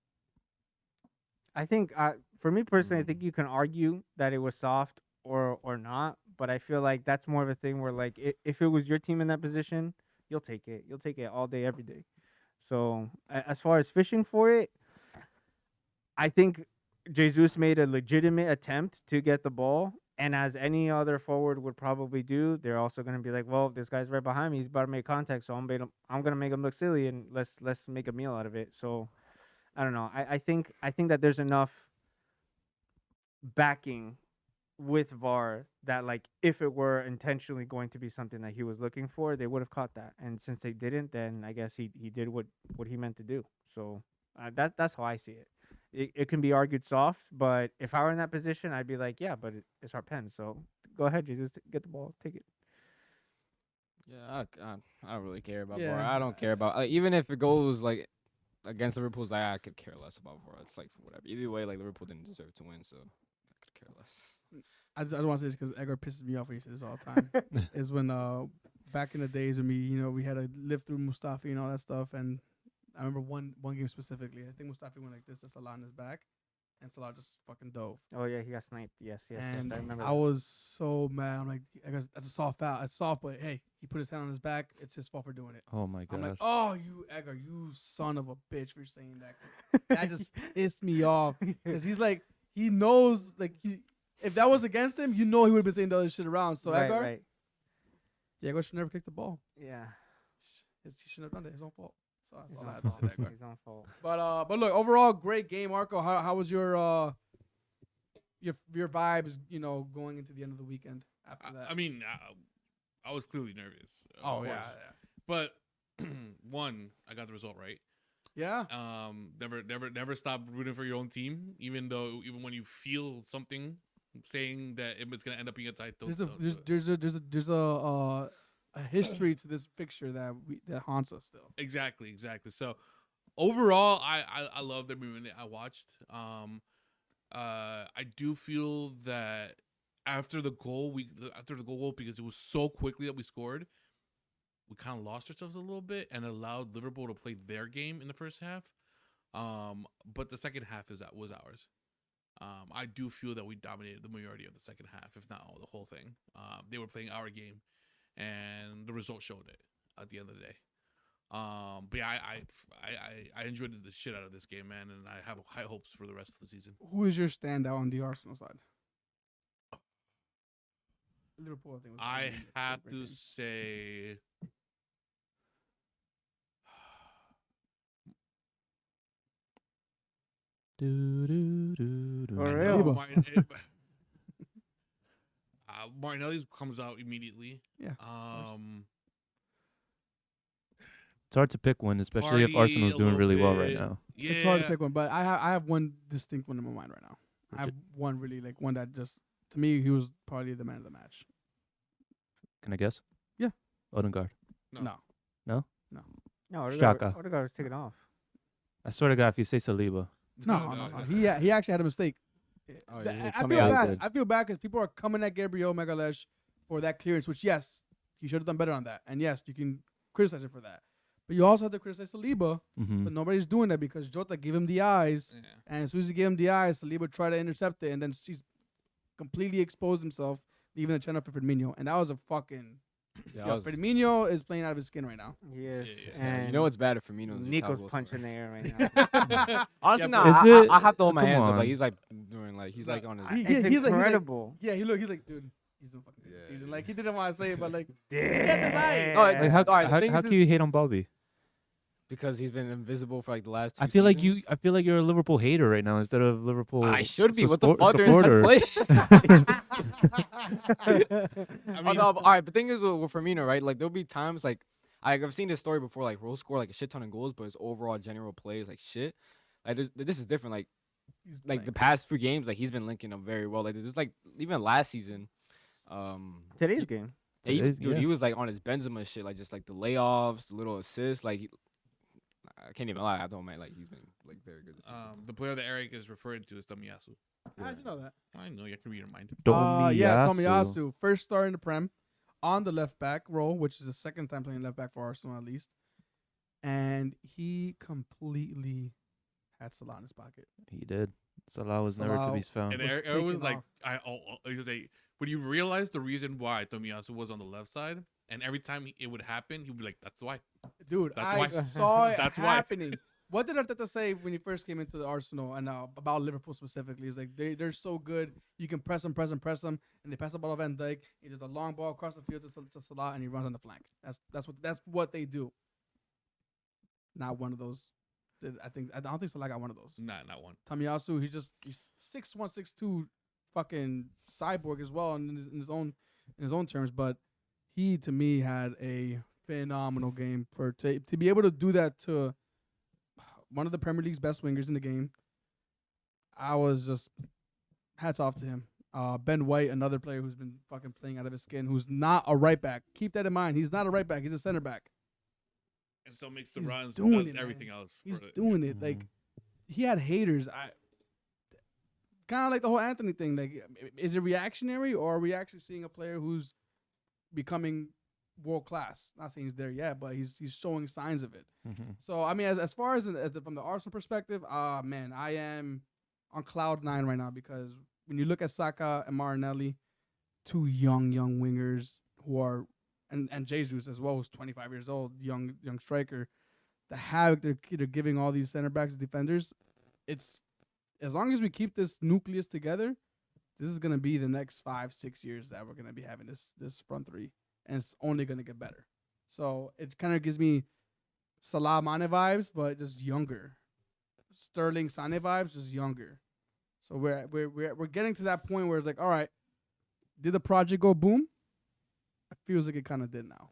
I think for me personally, I Mm. think you can argue that it was soft or not, but I feel like that's more of a thing where like if it was your team in that position, you'll take it. You'll take it all day, every day. So as far as fishing for it, I think Jesus made a legitimate attempt to get the ball, and as any other forward would probably do, they're also going to be like, well, this guy's right behind me. He's about to make contact, so I'm going to make him look silly, and let's make a meal out of it. So I don't know. I think that there's enough backing with VAR that like if it were intentionally going to be something that he was looking for, they would have caught that. And since they didn't, then I guess he did what he meant to do. So that's how I see it. It can be argued soft, but if I were in that position, I'd be like, yeah, but it's our pen, so go ahead, Jesus, get the ball, take it. Yeah, I don't really care about Yeah. VAR. I don't care about even if it goes like against Liverpool's. I could care less about VAR. It's like whatever. Either way, like Liverpool didn't deserve to win, so I could care less. I just want to say this because Edgar pisses me off when he says this all the time. Is when back in the days when we had to live through Mustafi and all that stuff. And I remember one game specifically. I think Mustafi went like this, to Salah on his back, and Salah just fucking dove. Oh yeah, he got sniped. Yes. And I remember. I was so mad. I'm like, I guess that's a soft foul. It's soft, but hey, he put his hand on his back. It's his fault for doing it. Oh my I'm like, gosh. oh, you Edgar, you son of a bitch for saying that. That just pissed me off because he's like, he knows, like, if that was against him, he would have been saying the other shit around. So Edgar, right. Diego should never kick the ball. Yeah. He shouldn't have done it. His own fault. So that's His all I own had to fault. say, Edgar. His own fault. But look, overall, great game, Marco. How was your vibes? Going into the end of the weekend after that. I mean, I was clearly nervous. Oh of yeah, course. But one, I got the result right. yeah. Never stop rooting for your own team, even when you feel something saying that it's gonna end up being a tie. There's a history to this fixture that haunts us still. Exactly. So overall, I love every minute I watched. I do feel that after the goal, because it was so quickly that we scored, we kind of lost ourselves a little bit and allowed Liverpool to play their game in the first half. But the second half was ours. I do feel that we dominated the majority of the second half, if not all, the whole thing. They were playing our game, and the result showed it at the end of the day. But yeah, I enjoyed the shit out of this game, man, and I have high hopes for the rest of the season. Who is your standout on the Arsenal side? Liverpool, I think. I have to say, For real? Martinelli comes out immediately. Yeah. It's hard to pick one, especially if Partey Arsenal's a doing little really well right bit. now. Yeah. It's hard to pick one, but I have one distinct one in my mind right now. I have Which one really one that just, to me, he was probably the man of the match. Can I guess? Yeah. Odegaard. No. No, Shaka. Odegaard was taken off. I swear to God, if you say Saliba. No. He actually had a mistake. Oh, Th- yeah, I coming feel out bad. good. I feel bad because people are coming at Gabriel Magalhaes for that clearance, which, yes, he should have done better on that. And yes, you can criticize him for that. But you also have to criticize Saliba. Mm-hmm. But nobody's doing that because Jota gave him the eyes. Yeah. And as soon as he gave him the eyes, Saliba tried to intercept it. And then he's completely exposed himself, leaving the channel for Firmino. And that was a fucking... Yeah, Yo, Firmino is playing out of his skin right now. Yes. Yeah. And you know what's bad at Firmino? Nico's punching the air right now. Honestly, Yeah, no, but- I have to hold my Come hands up. on. Like he's like doing like he's like on his. He- It's he's like- incredible. Yeah, he's like, dude, he's doing fucking Yeah, season. yeah. Like, he didn't want to say it, but like, Damn. No, like, Like, how Alright, the how, thing how is can you hate on Bobby? because he's been invisible for like the last. I two feel like seasons. I feel like you're a Liverpool hater right now instead of Liverpool. I should be. What the support- fuck? They're supporter. in 10th place. I Oh, mean, no, all right. But thing is with Firmino, right? Like there'll be times like I've seen this story before. Like he'll score like a shit ton of goals, but his overall general play is like shit. Like this is different. Like he's the playing. past few games, like he's been linking up very well. Like there's like even last season. Today's game. Dude, he was like on his Benzema shit, like just like the layoffs, the little assists. Like I can't even lie. I don't mind. Like he's been like very good. This season. the player that Eric is referring to is Tomiyasu. How'd you know that? I know you can read your mind. Yeah, Tomiyasu. Tomiyasu. First star in the Prem on the left back role, which is the second time playing left back for Arsenal at least. And he completely had Salah in his pocket. He did. Salah was never to Salah be found. And was Eric was taken like, off. he was like, when you realize the reason why Tomiyasu was on the left side, and every time it would happen, he'd be like, "That's why." Dude, That's I why. saw it That's why. happening. What did Arteta say when he first came into the Arsenal and about Liverpool specifically? He's like, they're so good. You can press them, and they pass the ball to Van Dijk. He does a long ball across the field to Salah, and he runs on the flank. That's what they do. Not one of those. I don't think Salah got one of those. Not one. Tomiyasu, he's 6'1", 6'2", fucking cyborg as well in his own terms. But he, to me, had a phenomenal game to be able to do that to one of the Premier League's best wingers in the game. I was just hats off to him. Ben White, another player who's been fucking playing out of his skin, who's not a right back. Keep that in mind. He's not a right back. He's a center back. And so makes the He's runs, doing does it, everything man. else. He's for it. doing it. Like, he had haters. Kind of like the whole Anthony thing. Like, is it reactionary, or are we actually seeing a player who's becoming world class. Not saying he's there yet, but he's showing signs of it. Mm-hmm. So I mean, as far as, from the Arsenal perspective, man, I am on cloud 9 right now because when you look at Saka and Martinelli, two young wingers who are, and Jesus as well, who's 25 years old, young striker, the havoc they're giving all these center backs and defenders. It's as long as we keep this nucleus together, this is gonna be the next 5-6 years that we're gonna be having this front three, and it's only gonna get better. So it kind of gives me Salah Mane vibes, but just younger. Sterling Sane vibes, just younger. So we're getting to that point where it's like, all right, did the project go boom? It feels like it kind of did now.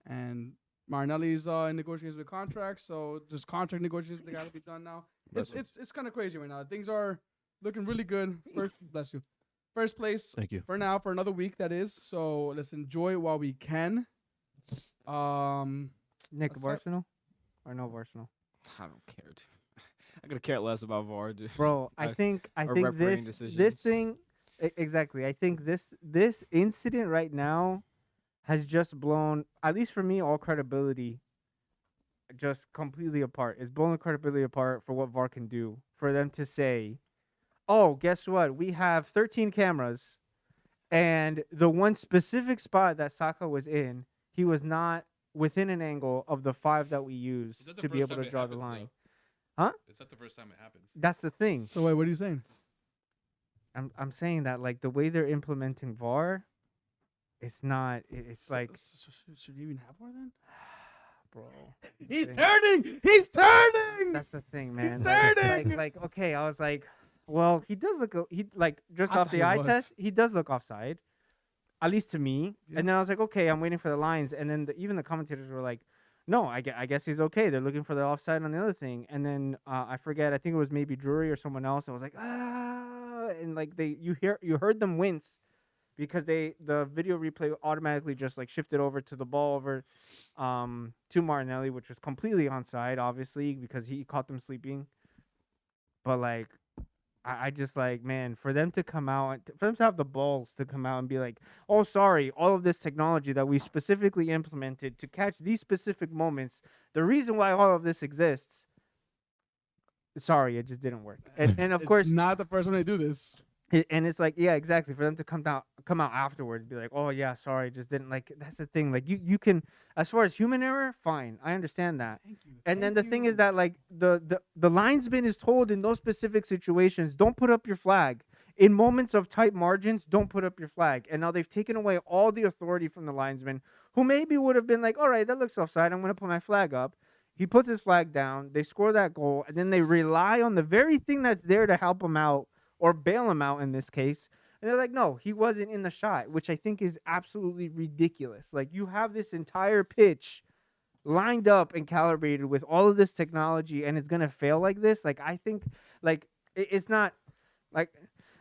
And Martinelli's in negotiations with contracts, so there's contract negotiations that got to be done now. It's kind of crazy right now. Things are looking really good. Bless you. First place Thank you. for now, for another week, that is. So let's enjoy it while we can. Nick, Aside- Arsenal or no Arsenal? I don't care, dude. I could care less about VAR, dude. Bro, I Or think refereeing this decisions. thing exactly. I think this incident right now has just blown, at least for me, all credibility just completely apart. It's blown the credibility apart for what VAR can do. For them to say, "Oh, guess what? We have 13 cameras, and the one specific spot that Saka was in, he was not within an angle of the 5 that we use Is that the to be first able time to it draw the happens, line." though? Huh? It's not the first time it happens. That's the thing. So wait, what are you saying? I'm saying that like the way they're implementing VAR, it's not. It's like, should you even have more then? bro. He's thing. turning. He's turning. That's the thing, man. turning! Like, okay, I was like, well, he does look. He like just I off thought the he eye was. test, he does look offside, at least to me. Yeah. And then I was like, okay, I'm waiting for the lines, and then even the commentators were like, no, I guess he's okay. They're looking for the offside on the other thing, and then I forget. I think it was maybe Drury or someone else. I was like, and like you heard them wince because the video replay automatically just like shifted over to the ball over to Martinelli, which was completely onside, obviously, because he caught them sleeping. But like I just like, man, for them to come out and for them to have the balls to come out and be like, oh, sorry, all of this technology that we specifically implemented to catch these specific moments, the reason why all of this exists, sorry, it just didn't work. And of It's course, not the first time they do this. and it's like, yeah, exactly. For them to come out afterwards, and be like, oh yeah, sorry, just didn't like. That's the thing. Like you can, as far as human error, fine, I understand that. Thank you. And then the thing is that like the linesman is told in those specific situations, don't put up your flag. In moments of tight margins, don't put up your flag. And now they've taken away all the authority from the linesman, who maybe would have been like, all right, that looks offside. I'm gonna put my flag up. He puts his flag down. They score that goal, and then they rely on the very thing that's there to help him out or bail him out in this case. And they're like, no, he wasn't in the shot, which I think is absolutely ridiculous. Like you have this entire pitch lined up and calibrated with all of this technology, and it's gonna fail like this. Like I think, like it's not like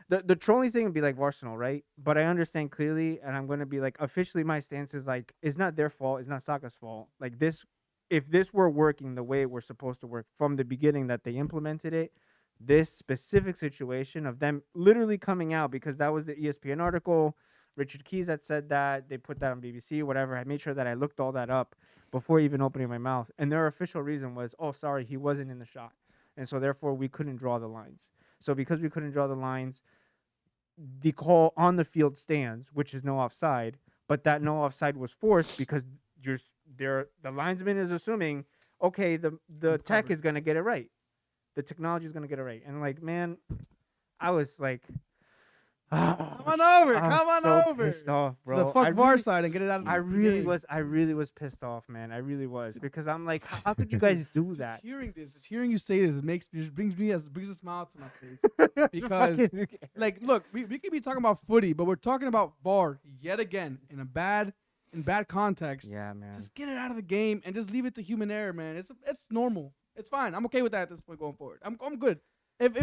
the trolling thing would be like Arsenal, right? But I understand clearly, and I'm gonna be like, officially, my stance is like, it's not their fault. It's not Saka's fault. Like this, if this were working the way it was supposed to work from the beginning that they implemented it, this specific situation of them literally coming out, because that was the ESPN article, Richard Keys that said that, they put that on BBC, whatever. I made sure that I looked all that up before even opening my mouth. And their official reason was, oh, sorry, he wasn't in the shot. And so therefore we couldn't draw the lines. So because we couldn't draw the lines, the call on the field stands, which is no offside, but that no offside was forced because the linesman is assuming, okay, the tech is going to get it right. The technology is going to get it right. And like, man, I was like, Come on over. I was Come on so over. pissed off, To the bro. fuck I VAR really- side and get it out of the I really game. was pissed off, man. I really was, because I'm like, how could you guys do Just that? hearing this, just hearing you say this, brings a smile to my face. Because, Fucking- like, look, we could be talking about footy, but we're talking about VAR yet again in bad context. yeah, man. Just get it out of the game and just leave it to human error, man. It's normal. It's fine. I'm okay with that at this point going forward. I'm good. If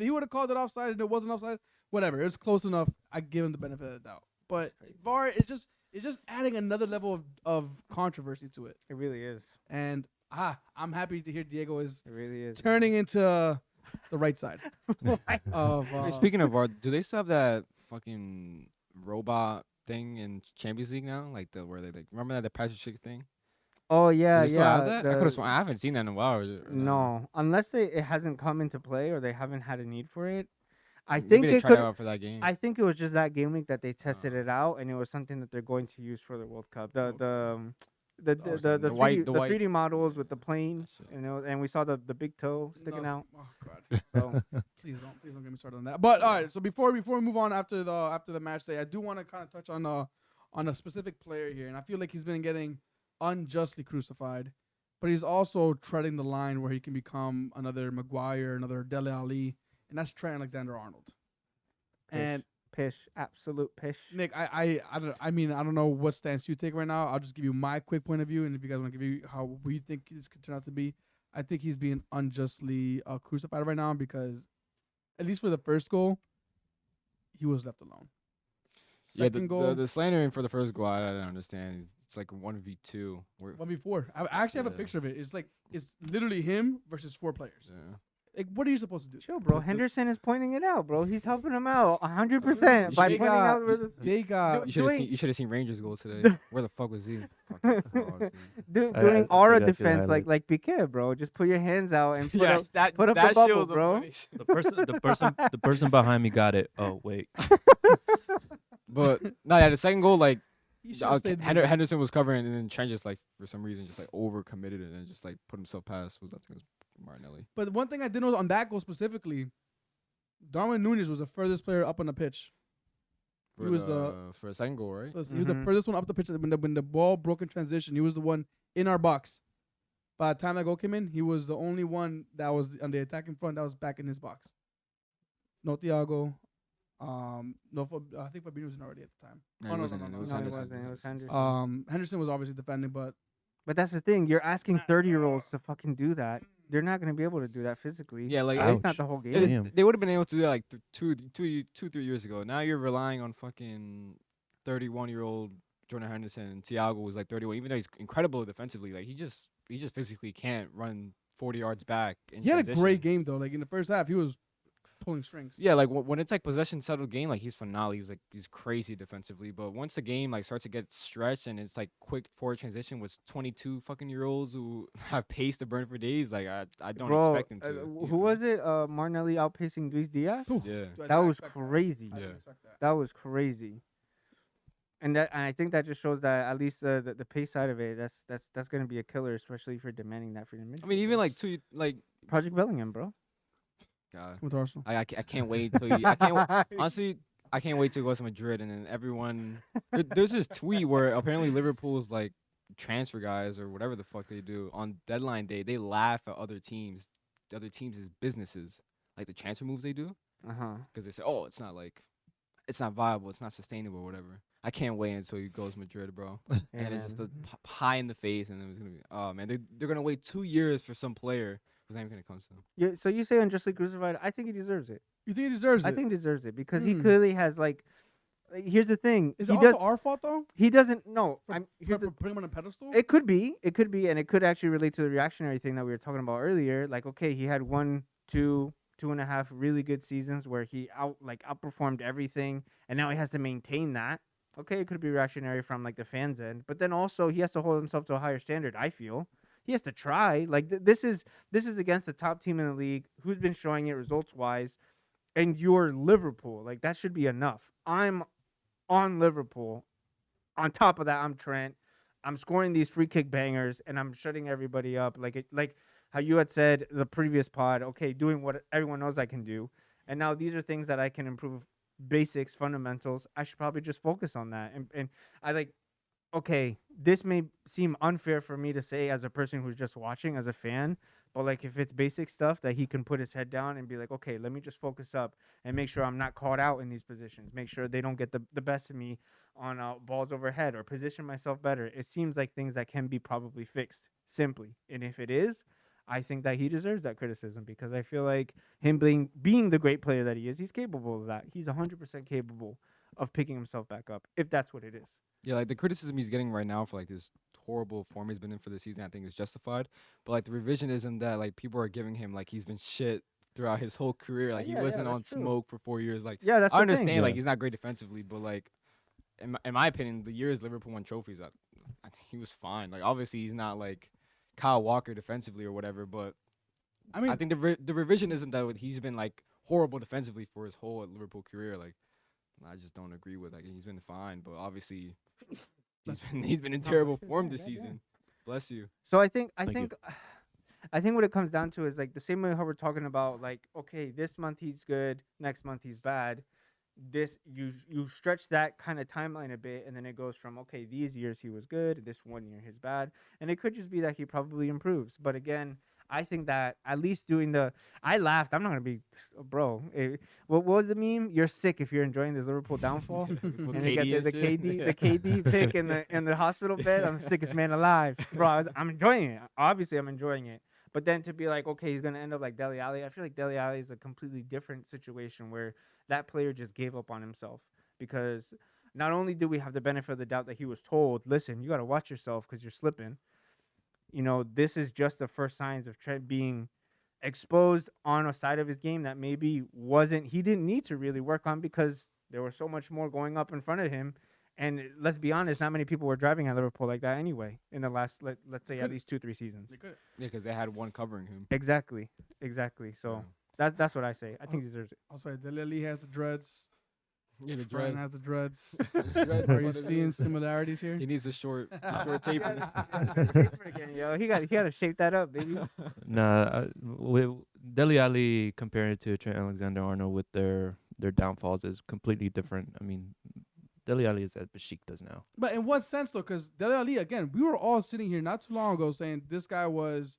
he would have called it offside and it wasn't offside, whatever. It was close enough. I give him the benefit of the doubt. But VAR is just adding another level of controversy to it. It really is. And I'm happy to hear Diego is It really is. turning into the right side of Wait, speaking of VAR, do they still have that fucking robot thing in Champions League now, like the where they like remember that the pressure chick thing. Oh yeah, They still have yeah. that? I could have sworn I haven't seen that in a while. No, unless it hasn't come into play or they haven't had a need for it. I Maybe think they it tried it could. out for that game. I think it was just that game week that they tested Oh. it out, and it was something that they're going to use for the World Cup. The Okay. Oh, so the the white- 3D the the white- 3D models with the plane, Shit. and we saw the big toe sticking No. out. Oh god. So Please don't get me started on that. But all right, so before we move on after the match day, I do want to kind of touch on a specific player here, and I feel like he's been getting unjustly crucified, but he's also treading the line where he can become another Maguire, another Dele Alli, and that's Trent Alexander-Arnold. And absolute pish. Nick, I don't know what stance you take right now. I'll just give you my quick point of view, and if you guys want to give you how we think this could turn out to be, I think he's being unjustly crucified right now because, at least for the first goal, he was left alone. Yeah, Second goal, the slandering for the first goal, I don't understand. It's like 1v2. 1v4. I actually have a Yeah. picture of it. It's literally him versus 4 players. Yeah. Like, what are you supposed to do? Chill, bro. Just- Henderson is pointing it out, bro. He's helping him out 100% by They pointing got- out where the They got You should have seen Rangers goal today. Where the fuck was he? Fucking fraud, dude. I doing think aura I see the defense like highlights. Piqué, bro. Just put your hands out and put Yeah, up. put up the bubble, bro. The person behind me got it. Oh wait. But no, yeah, the second goal, like he should've stayed with it. Henderson was covering, and then Trent just like for some reason just like overcommitted and then just like put himself past. I think it was Martinelli. But one thing I did know on that goal specifically, Darwin Núñez was the furthest player up on the pitch. For He was for a second goal, right? He was the Mhm. furthest one up the pitch. When the ball broke in transition, he was the one in our box. By the time that goal came in, he was the only one that was on the attacking front that was back in his box. No Thiago. I think Fabinho was in already at the time. No, Oh, he no, wasn't no, in. no, It was no, he Henderson. wasn't. It was Henderson. Henderson was obviously defending, but But that's the thing. You're asking 30-year-olds to fucking do that. They're not gonna be able to do that physically. Yeah, like At least not Ouch. the whole Yeah, game. Damn. they would have been able to do that like 3 years ago. Now you're relying on fucking 31-year-old Jordan Henderson, and Thiago was like 31. Even though he's incredible defensively, like he just physically can't run 40 yards back. he had a great game though. Like in the first half, he was pulling strings. Yeah, like when it's like possession settled game, like he's phenomenal. He's crazy defensively. But once the game like starts to get stretched and it's like quick forward transition with 22 fucking year olds who have pace to burn for days, like I don't Bro, expect him to. who was it? Martinelli outpacing Luis Diaz. Ooh, Yeah. I That didn't was expect crazy. I didn't Yeah. expect that. That was crazy. And I think that just shows that at least the pace side of it, that's gonna be a killer, especially if you're demanding that for your midfield. I mean, even like Project Bellingham, bro. God, With Arsenal. I can't wait till I can't. Honestly, I can't wait to go to Madrid and then everyone. There's this tweet where apparently Liverpool's like transfer guys or whatever the fuck they do on deadline day. They laugh at other teams, the other teams' businesses, like the transfer moves they do, because they say, "Oh, it's not viable, it's not sustainable, or whatever." I can't wait until he goes Madrid, bro. And it's just a pie in the face, and it's gonna be, oh man, they're gonna wait 2 years for some player who's not even gonna come to them. Yeah, so you say unjustly crucified. I think he deserves it. You think he deserves it? I think he deserves it because he Hmm. clearly has like. Here's the thing. Is he it also does. our fault though? He doesn't. No. For, I'm. for, Here's for the, putting him on a pedestal? it could be. It could be, and it could actually relate to the reactionary thing that we were talking about earlier. Like, okay, he had 1, 2, 2.5 really good seasons where he outperformed everything, and now he has to maintain that. Okay, it could be reactionary from like the fans' end, but then also he has to hold himself to a higher standard. I feel he has to try. Like this is against the top team in the league, who's been showing it results wise, and you're Liverpool. Like that should be enough. I'm on Liverpool. On top of that, I'm Trent. I'm scoring these free kick bangers, and I'm shutting everybody up. Like how you had said the previous pod. Okay, doing what everyone knows I can do, and now these are things that I can improve. Basics, fundamentals. I should probably just focus on that. And I like. Okay, this may seem unfair for me to say as a person who's just watching, as a fan, but like if it's basic stuff that he can put his head down and be like, okay, let me just focus up and make sure I'm not caught out in these positions. Make sure they don't get the best of me on balls overhead or position myself better. It seems like things that can be probably fixed simply. And if it is, I think that he deserves that criticism because I feel like him being the great player that he is, he's capable of that. He's 100% capable of picking himself back up if that's what it is. Yeah, like the criticism he's getting right now for like this horrible form he's been in for the season, I think is justified. But like the revisionism that like people are giving him, like he's been shit throughout his whole career. Like he Yeah, wasn't that's on true. smoke for 4 years. Like Yeah, that's I the understand, thing. like Yeah. he's not great defensively, but like in my opinion, the years Liverpool won trophies, I think he was fine. Like obviously he's not like Kyle Walker defensively or whatever, but I mean, I think the revisionism that he's been like horrible defensively for his whole Liverpool career, like I just don't agree with. Like he's been fine, but obviously he's been in terrible form this season. Bless you. So I think Thank you. I think what it comes down to is like the same way how we're talking about like, okay, this month he's good, next month he's bad. This you stretch that kind of timeline a bit, and then it goes from, okay, these years he was good, this 1 year he's bad, and it could just be that he probably improves. But again, I think that at least I laughed. I'm not gonna be, bro. What was the meme? You're sick if you're enjoying this Liverpool downfall. And they got the KD pick in the hospital bed. I'm the sickest man alive, bro. I'm enjoying it. Obviously, I'm enjoying it. But then to be like, okay, he's gonna end up like Dele Alli. I feel like Dele Alli is a completely different situation where that player just gave up on himself, because not only do we have the benefit of the doubt that he was told, listen, you got to watch yourself because you're slipping. This is just the first signs of Trent being exposed on a side of his game that maybe he didn't need to really work on, because there was so much more going up in front of him. And let's be honest, not many people were driving at Liverpool like that anyway in the last, let's say, at least 2-3 seasons. they could. Yeah, because they had one covering him. Exactly. So that's what I say. I think he deserves it. Also, Dele Alli has the dreads. Yeah, the Brian dread. has the dreads. Dread, Are you what it seeing is. similarities here? He needs a short taper. Again, yo, he got to shape that up, baby. Nah, Dele Alli compared to Trent Alexander-Arnold with their downfalls is completely different. I mean, Dele Alli is at Besiktas now. But in what sense, though? Because Dele Alli, again, we were all sitting here not too long ago saying this guy was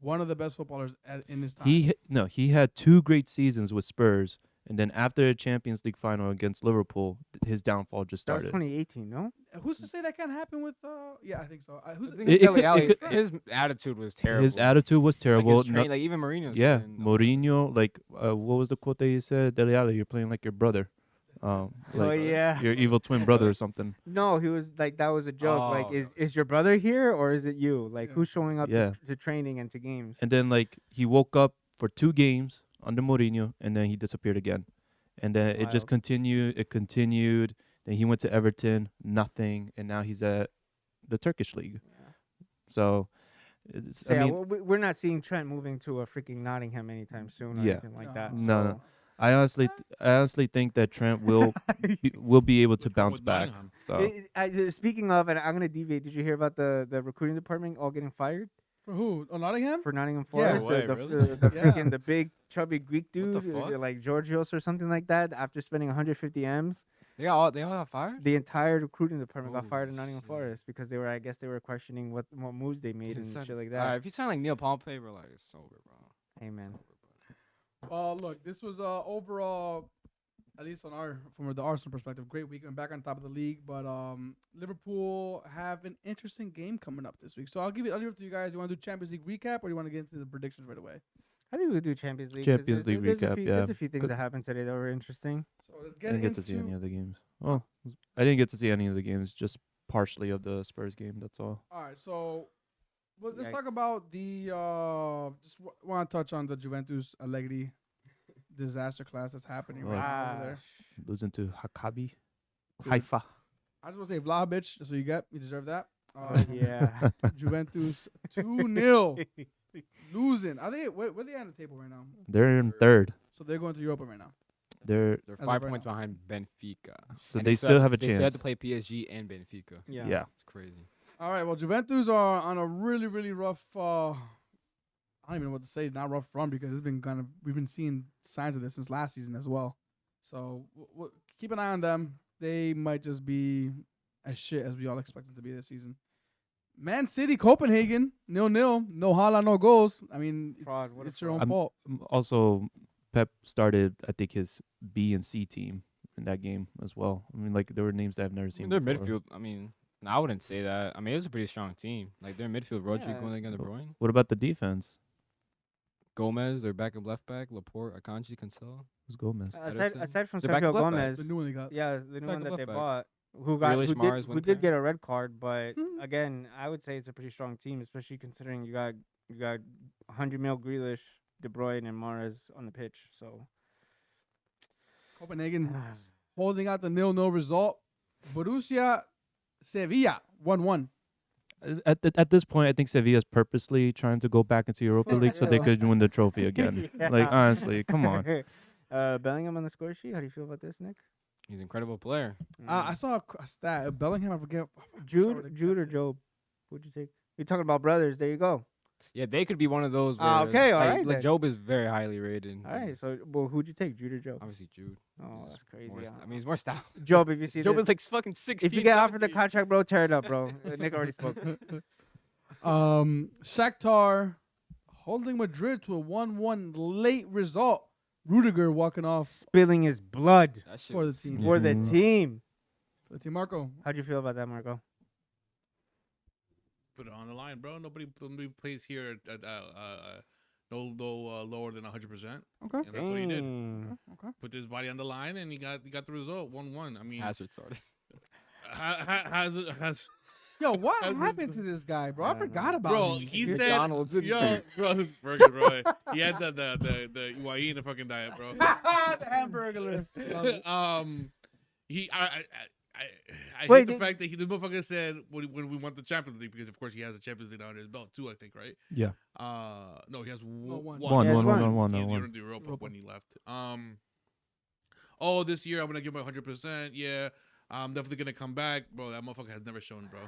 one of the best footballers in his time. He had 2 great seasons with Spurs, and then after a Champions League final against Liverpool, his downfall just That was started. 2018, no? Who's to say that can't happen with? Yeah, I think so. Who's I think It Dele could- Alli, it could- his attitude was terrible. His attitude was terrible. Like, his like even Mourinho's. Yeah, saying, Mourinho. Like, what was the quote that he said? Dele Alli, you're playing like your brother. Oh, Like yeah. your evil twin brother or something. No, he was like, that was a joke. Like, Oh. is your brother here or is it you? Like, Yeah. who's showing up Yeah. to training and to games? And then like he woke up for 2 games under Mourinho, and then he disappeared again. And then it just Wild. continued. It continued. Then he went to Everton, nothing, and now he's at the Turkish league. So, it's, So, I yeah, mean, we're not seeing Trent moving to a freaking Nottingham anytime soon or Yeah. anything like that. No. so- I honestly think that Trent will be able to What's wrong bounce with back. Nottingham? So Speaking of, and I'm gonna deviate. Did you hear about the recruiting department all getting fired for who? Oh, Nottingham. for Nottingham Yeah. Forest? No way, the really? the Yeah. freaking the big chubby Greek What the dude, fuck? like Georgios or something like that. After spending 150 M's, They all got fired. the entire recruiting department got fired Holy in Nottingham shit. Forest because I guess they were questioning what moves they made and shit like that. Alright, if you sound like Neil Pompey, we're like it's over, bro. Amen. Look, this was overall, at least from the Arsenal perspective, great week and back on top of the league. But Liverpool have an interesting game coming up this week. So I'll leave it up to you guys. You want to do Champions League recap, or do you want to get into the predictions right away? I think we'll do Champions League. 'cause Champions League there's a recap, few- yeah. There's a few things Good. that happened today that were interesting. So let's I get didn't into. get to see any of the games. Oh, I didn't get to see any of the games. Just partially of the Spurs game. That's all. All right, so let's Yikes. talk about the. Just want to touch on the Juventus Allegri disaster class that's happening right now over there. Losing to Maccabi Dude. Haifa. I just want to say Vlahovic. That's what you get. You deserve that. Yeah. Juventus 2-0 losing. Are they? Where they at the table right now? They're in third. So they're going to Europa right now. They're They're As of 5 right points now. behind Benfica. so And they still have a They still have chance. to play PSG and Benfica. Yeah. It's crazy. All right. Well, Juventus are on a really, really rough. I don't even know what to say. Not rough run because it's been we've been seeing signs of this since last season as well. So keep an eye on them. They might just be as shit as we all expect them to be this season. Man City, Copenhagen, 0-0. No Haaland, no goals. I mean, Fraud, what a it's your own fraud. fault. Also, Pep started, I think, his B and C team in that game as well. I mean, like there were names that I've never I seen. mean, their before. midfield. I mean, I wouldn't say that. I mean, it was a pretty strong team. Like their midfield, Rodri Yeah. going against De Bruyne, What about the defense? Gomez, their backup left back, Laporte, Akanji, Cancelo. Who's Gomez? Aside from They're back Sergio at left back. Gomez, The new one they got. yeah, the new one Backup that they left back. bought, who Grealish, Mahrez, who went did there. get a red card, but Mhm. again, I would say it's a pretty strong team, especially considering you got 100 mil Grealish, De Bruyne, and Mahrez on the pitch. So Copenhagen holding out the 0-0 result. Borussia Sevilla 1-1. At this point, I think Sevilla's purposely trying to go back into Europa League so they could win the trophy again. Like, honestly, come on. Bellingham on the score sheet. How do you feel about this, Nick? He's an incredible player. I saw a stat. Bellingham, I forget. Jude or Job? Who'd you take? You're talking about brothers. There you go. Yeah, they could be one of those. Where, Okay, all like, right Like then. Job is very highly rated. All right. So, well, who'd you take, Jude or Job? Obviously Jude. Oh, He's that's crazy. more huh? I mean, he's more style. Job, if you see Job this, is like fucking 16. if you get offered the 17. contract, bro, tear it up, bro. Nick already spoke. Shakhtar holding Madrid to a 1-1 late result. Rudiger walking off Spilling his blood That shit for the was- team. for the Mhm. team. For the team, Marco. How'd you feel about that, Marco? Put it on the line, bro. Nobody plays here at lower than 100%. Okay. And that's what he did. Dang. Okay. Put his body on the line, and he got the result, 1-1. I mean, Hazard started. has Yo, what Has- happened to this guy, bro? I I don't forgot know. about bro. him. He Good said, Donald's in "Yo, there. bro, burger, bro. He had the Higuain fucking diet, bro." the hamburger. Love it. I Wait, hate the did- fact that the motherfucker said when we won the Champions League, because of course he has a Champions League under his belt too, I think, right? Yeah. No, he has one. Yeah, it's one. He's one. in the Europa when he left. Oh, this year I'm gonna give him 100%. Yeah, I'm definitely gonna come back, bro. That motherfucker has never shown, bro.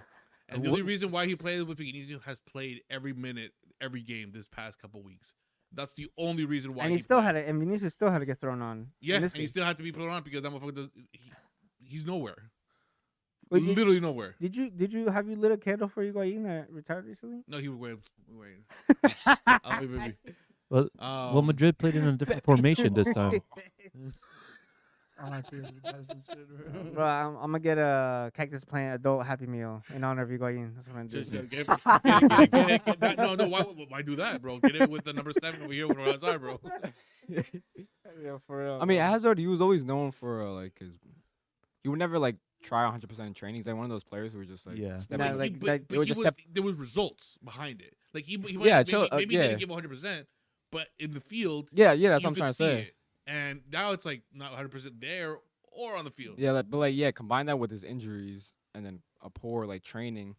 And the only reason why he plays with Piganese has played every minute, every game this past couple weeks. That's the only reason why. And he still had it. And Vinicius still had to get thrown on. Yeah, in and this he game. still had to be put on because that motherfucker does. He's nowhere. Wait, Literally nowhere. did you have you lit a candle for Higuain that retired recently? No, he was waiting. Wait. Well, well, Madrid played in a different formation this time. Bro, I'm gonna get a cactus plant adult Happy Meal in honor of Higuain. That's what I'm Just doing. get it. No, why do that, bro? Get it with the number 7 over here when we're outside, bro. Yeah, for real. I mean, Hazard, he was always known for like his. He would never like try 100% in training. He's like one of those players who were just like Yeah. step Nah, in. like- But they would he just was, step- there was results behind it. Like he might, Yeah, maybe, chill, maybe he yeah. didn't give 100%, but in the field, Yeah, that's you what I'm could trying to see say. it. And now it's like not 100% there or on the field. Yeah, combine that with his injuries and then a poor like training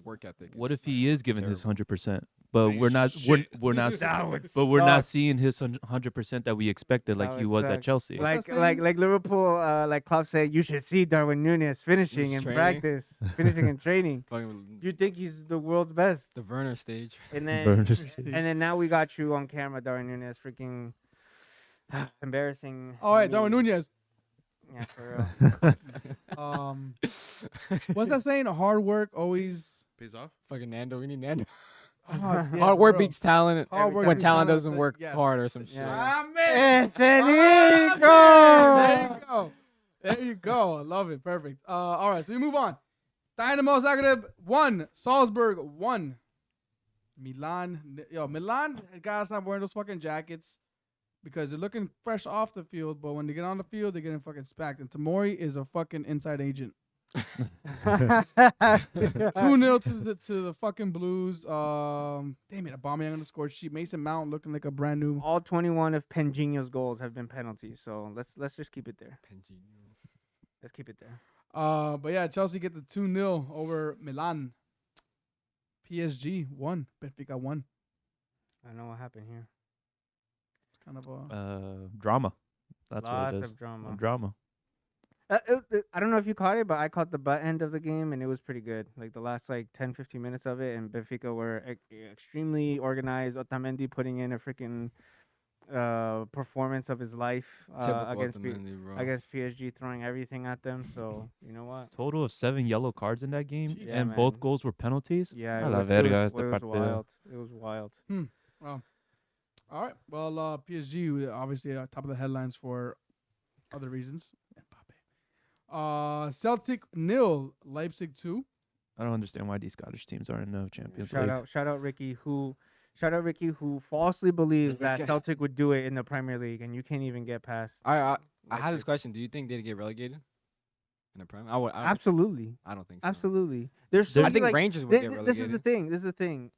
work ethic. What it's, if he is giving his terrible. 100%, but Nice we're not shit. we're not That would but we're not suck. seeing his 100% that we expected like That he would was suck. at Chelsea. Like- like Liverpool, like Klopp said, you should see Darwin Núñez finishing Just in training. practice, finishing in training. Fucking You think he's the world's best, the Werner stage. and then Burner stage. and then now we got you on camera, Darwin Núñez, freaking embarrassing. All right, Darwin me. Nunez. Yeah, for real. What's that saying? Hard work always. Pays off. Fucking Nando, we need Nando. Yeah, Hard work bro. beats talent. Hard work when beats talent talent, doesn't work yes. hard or some shit. Yeah. Amen. There There you you go. go. There you go. I love it. Perfect. All right, so we move on. Dynamo Zagreb 1, Salzburg 1. Milan guys not wearing those fucking jackets because they're looking fresh off the field, but when they get on the field, they're getting fucking spacked. And Tomori is a fucking inside agent. 2-0 to the fucking Blues. Damn it, Aubameyang on the score sheet. Mason Mount looking like a brand new. All 21 of Penjino's goals have been penalties, so let's just keep it there. Let's keep it there. But yeah, Chelsea get the 2-0 over Milan. PSG 1, Benfica 1. I know what happened here. It's kind of a Drama. That's Lots what it is. of drama. Drama. I don't know if you caught it, but I caught the butt end of the game, and it was pretty good. Like the last 10, 15 minutes of it, and Benfica were extremely organized. Otamendi putting in a freaking performance of his life against PSG, throwing everything at them. So you know what? Total of 7 yellow cards in that game, Yeah, and both man. goals were penalties. Yeah, A it la was, verga it was, este it was partido. wild. It was wild. all right. Well, PSG obviously top of the headlines for other reasons. Mbappe. Celtic 0, Leipzig 2. I don't understand why these Scottish teams are in the Champions Shout League. out Ricky who falsely believed that Celtic would do it in the Premier League, and you can't even get past. I had this Leipzig. question. Do you think they'd get relegated in the Prem? I Absolutely, don't think so. absolutely. There's so I many, think like, Rangers would get this relegated. is the thing. This is the thing.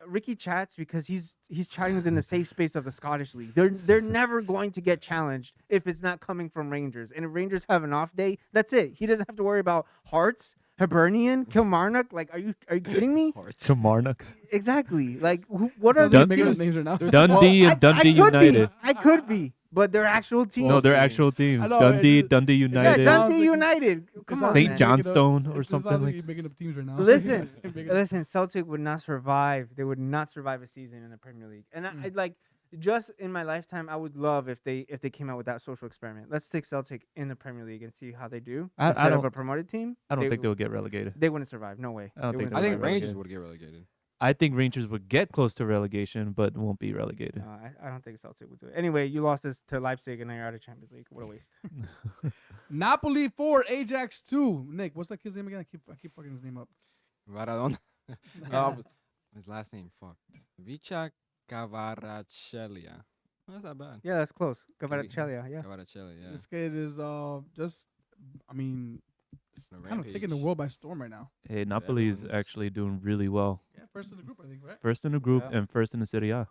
Ricky chats because he's chatting within the safe space of the Scottish League. They're never going to get challenged if it's not coming from Rangers. And if Rangers have an off day, that's it. He doesn't have to worry about Hearts, Hibernian, Kilmarnock. Like, are you kidding me? Kilmarnock, Exactly. Like, what So are they're these making up teams? names right now. Dundee, and Dundee could United. I could be, but they're actual teams. No, they're teams. actual teams. I know, Dundee, it- Dundee yeah, United. Dundee like- United. It Come sounds on, like St. man. Johnstone It or sounds something like like. you're making up teams right now. Listen, Making up- listen. Celtic would not survive. They would not survive a season in the Premier League. And I'd like, just in my lifetime, I would love if they came out with that social experiment. Let's take Celtic in the Premier League and see how they do. I Instead of don't- a promoted team, I don't think they'll get relegated. they wouldn't survive. No way. I don't They think wouldn't I think survive. Rangers relegated. would get relegated. I think Rangers would get close to relegation, but won't be relegated. No, I don't think Celtic would do it. Anyway, you lost us to Leipzig and now you're out of Champions League. What a waste. Napoli 4, Ajax 2. Nick, what's that kid's name again? I keep fucking his name up. Maradona. His last name, fuck. Vicha Cavaracelia. That's not bad. Yeah, that's close. Give me- Cavaracelia, yeah. Cavaracelia, yeah. This kid is just, I mean, It's a kind of taking the rampage. world by storm right now. Hey, Napoli is everyone's- actually doing really well. Yeah, first in the group, I think, right? First in the group Yeah. and first in the Serie A.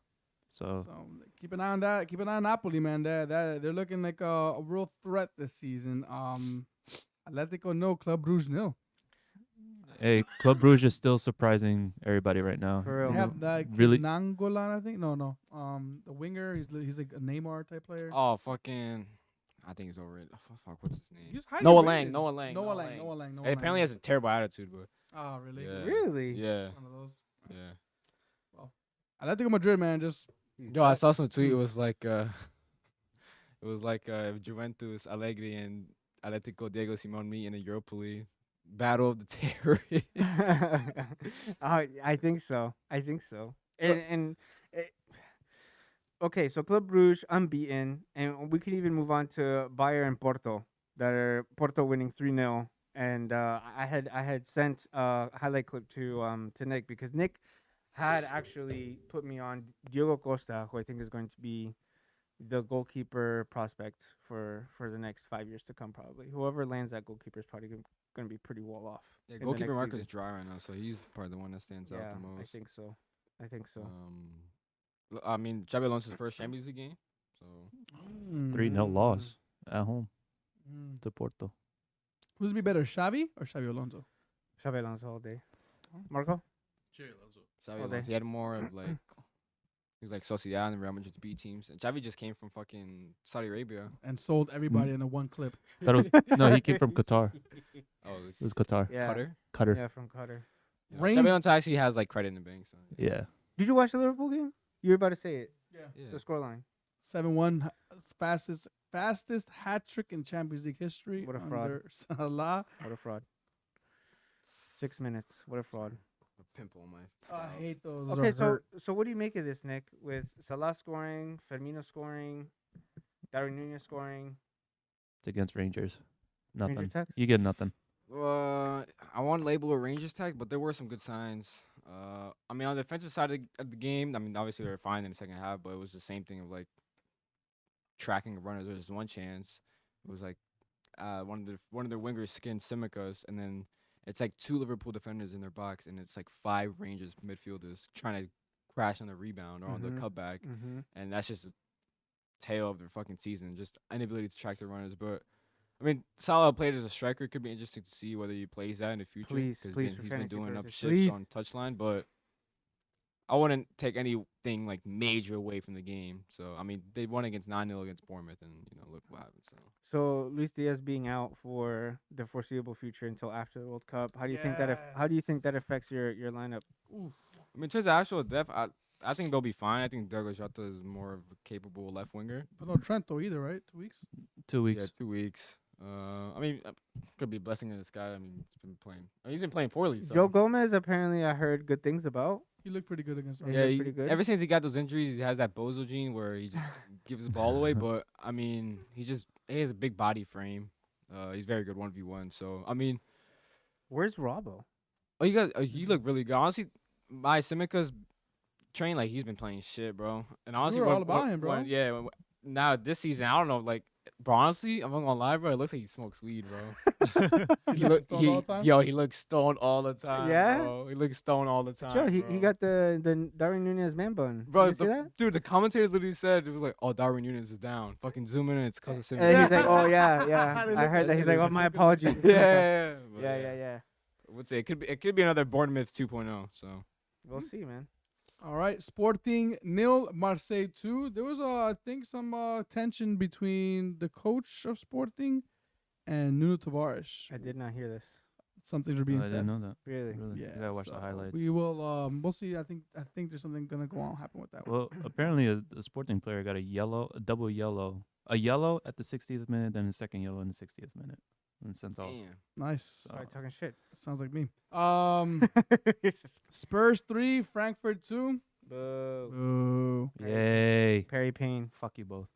So So keep an eye on that. Keep an eye on Napoli, man. They're looking like a real threat this season. Atletico no, Club Brugge nil. hey, Club Brugge is still surprising everybody right now. For real. They have that Really- Nangolan, I think. No. The winger. He's like a Neymar type player. Oh, fucking. I think he's over it. Oh, fuck, what's his name? He's highly Noah rated. Lang. Noah Lang. Noah Lang. He apparently has a terrible attitude, but Oh, really? Yeah. Really? yeah, One of those. yeah. Atletico Madrid, man, just Yo, I saw some tweet. It was like, Juventus, Allegri, and Atletico Diego Simon meet in the Europa League. Battle of the Terrorists. I think so. Okay, so Club Brugge unbeaten, and we could even move on to Bayer and Porto. That are Porto winning 3-0, and I had sent a highlight clip to Nick because Nick had actually put me on Diogo Costa, who I think is going to be the goalkeeper prospect for the next 5 years to come. Probably whoever lands that goalkeeper is probably going to be pretty well off. Yeah, in the goalkeeper next market is season. dry right now, so he's probably the one that stands out Yeah, the most. I think so. I mean, Xabi Alonso's first Champions League game, so 3-0 loss at home Mm. to Porto. Who's be better, Xavi or Xabi Alonso? Xabi Alonso all day. Marco? Cherry Alonso. Xabi Oh, they- Alonso, he had more of like he was like Sociedad and Real Madrid's B teams, and Xavi just came from fucking Saudi Arabia. And sold everybody in a one clip. That was, no, he came from Qatar. Oh, It was Qatar. Yeah. Qatar. Qatar. Yeah, from Qatar. Yeah. Rain- Xabi Alonso actually has like credit in the bank. So Yeah. Did you watch the Liverpool game? You were about to say it. Yeah. yeah. The scoreline. 7-1, fastest hat trick in Champions League history. What a fraud. under Salah. What a fraud. 6 minutes. What a fraud. A pimple on my. Oh, I scalp. hate those. Okay, so what do you make of this, Nick? With Salah scoring, Firmino scoring, Darwin Nunez scoring, It's against Rangers. Ranger Nothing. Tex? You get nothing. I want to label a Rangers tag, but there were some good signs. I mean, on the defensive side of the game, I mean, obviously they were fine in the second half, but it was the same thing of like tracking of runners. There's one chance. It was like one of their wingers skinned Simicas, and then it's like 2 Liverpool defenders in their box, and it's like 5 Rangers midfielders trying to crash on the rebound or on the Mhm. cutback, Mm-hmm. and that's just a tale of their fucking season. Just inability to track their runners, but. I mean, Salah played as a striker. It could be interesting to see whether he plays that in the future. Please, 'cause please, for he's been fantasy doing up purposes, shifts please. on touchline, but I wouldn't take anything like major away from the game. So I mean, they won against 9-0 against Bournemouth, and look what happened. So Luis Diaz being out for the foreseeable future until after the World Cup. How do you think that affects your lineup? Oof. I mean, in terms of actual depth, I think they'll be fine. I think Diogo Jota is more of a capable left winger. But no Trent though either, right? 2 weeks. 2 weeks. Yeah, 2 weeks. I mean, could be a blessing in disguise. I mean, he's been playing poorly. So. Joe Gomez, apparently, I heard good things about. He looked pretty good against. Yeah, us. Yeah, looked pretty good. ever since he got those injuries, he has that bozo gene where he just gives the ball away. But I mean, he has a big body frame. He's very good 1v1. So I mean, Where's Robbo? he looked really good. Honestly, my Simica's train like he's been playing shit, bro. And honestly, were all about him, bro. now this season, I don't know, like Bro, honestly, I'm not gonna lie, bro. It looks like he smokes weed, bro. He looks stoned all the time? Yo, he looks stoned all the time. Yeah? Bro. He looks stoned all the time. Sure, he bro. got the Darwin Nunez man bun. Bro, you see that? dude, the commentators literally said it was like, "Oh, Darwin Nunes is down." Fucking zoom in, and it's cause of And he's like, oh yeah, yeah. They I look heard that that. He's shit like, is- oh, my apologies. yeah, but Yeah. I would say it could be another Bournemouth 2.0. So We'll see, man. All right, Sporting 0, Marseille 2. There was, I think, some tension between the coach of Sporting and Nuno Tavares. I did not hear this. Some things were I being didn't said. know that. Really? Really? Yeah, You gotta watch the so highlights. We will. We'll see. I think there's something gonna go on happen with that. Well, apparently a Sporting player got a double yellow. A yellow at the 60th minute, then a second yellow in the 60th minute. And sent off. damn. Nice. Sorry, talking shit. Sounds like me. Spurs 3, Frankfurt 2. Boo. Ooh. Yay. Perry Payne. Fuck you both.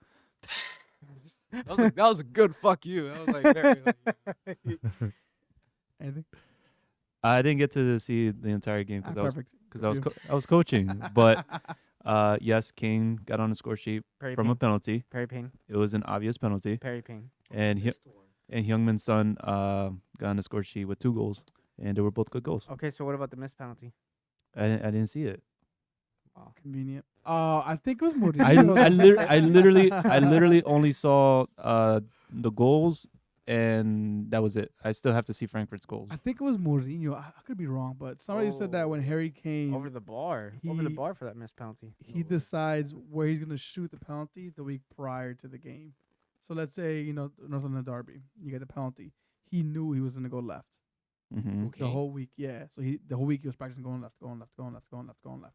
That was a good fuck you. That was like very. Like, Anything? I didn't get to see the entire game Ah, because perfect. I was I was coaching. But yes, Kane got on the score sheet Perry from a Payne. penalty. Perry Payne. It was an obvious penalty, Perry Payne. and Heung-Min Son got on the score sheet with 2 goals, and they were both good goals. Okay, so what about the missed penalty? I didn't see it. Convenient. I think it was Mourinho. I literally only saw the goals, and that was it. I still have to see Frankfurt's goals. I think it was Mourinho. I could be wrong, but somebody said that when Oh. Harry Kane Over the bar. Over the He- bar for that missed penalty. he decides where he's gonna shoot the penalty the week prior to the game. So let's say Northern Derby, you get the penalty. He knew he was gonna go left Mm-hmm. Okay. the whole week. Yeah, so the whole week he was practicing going left, going left, going left, going left, going left.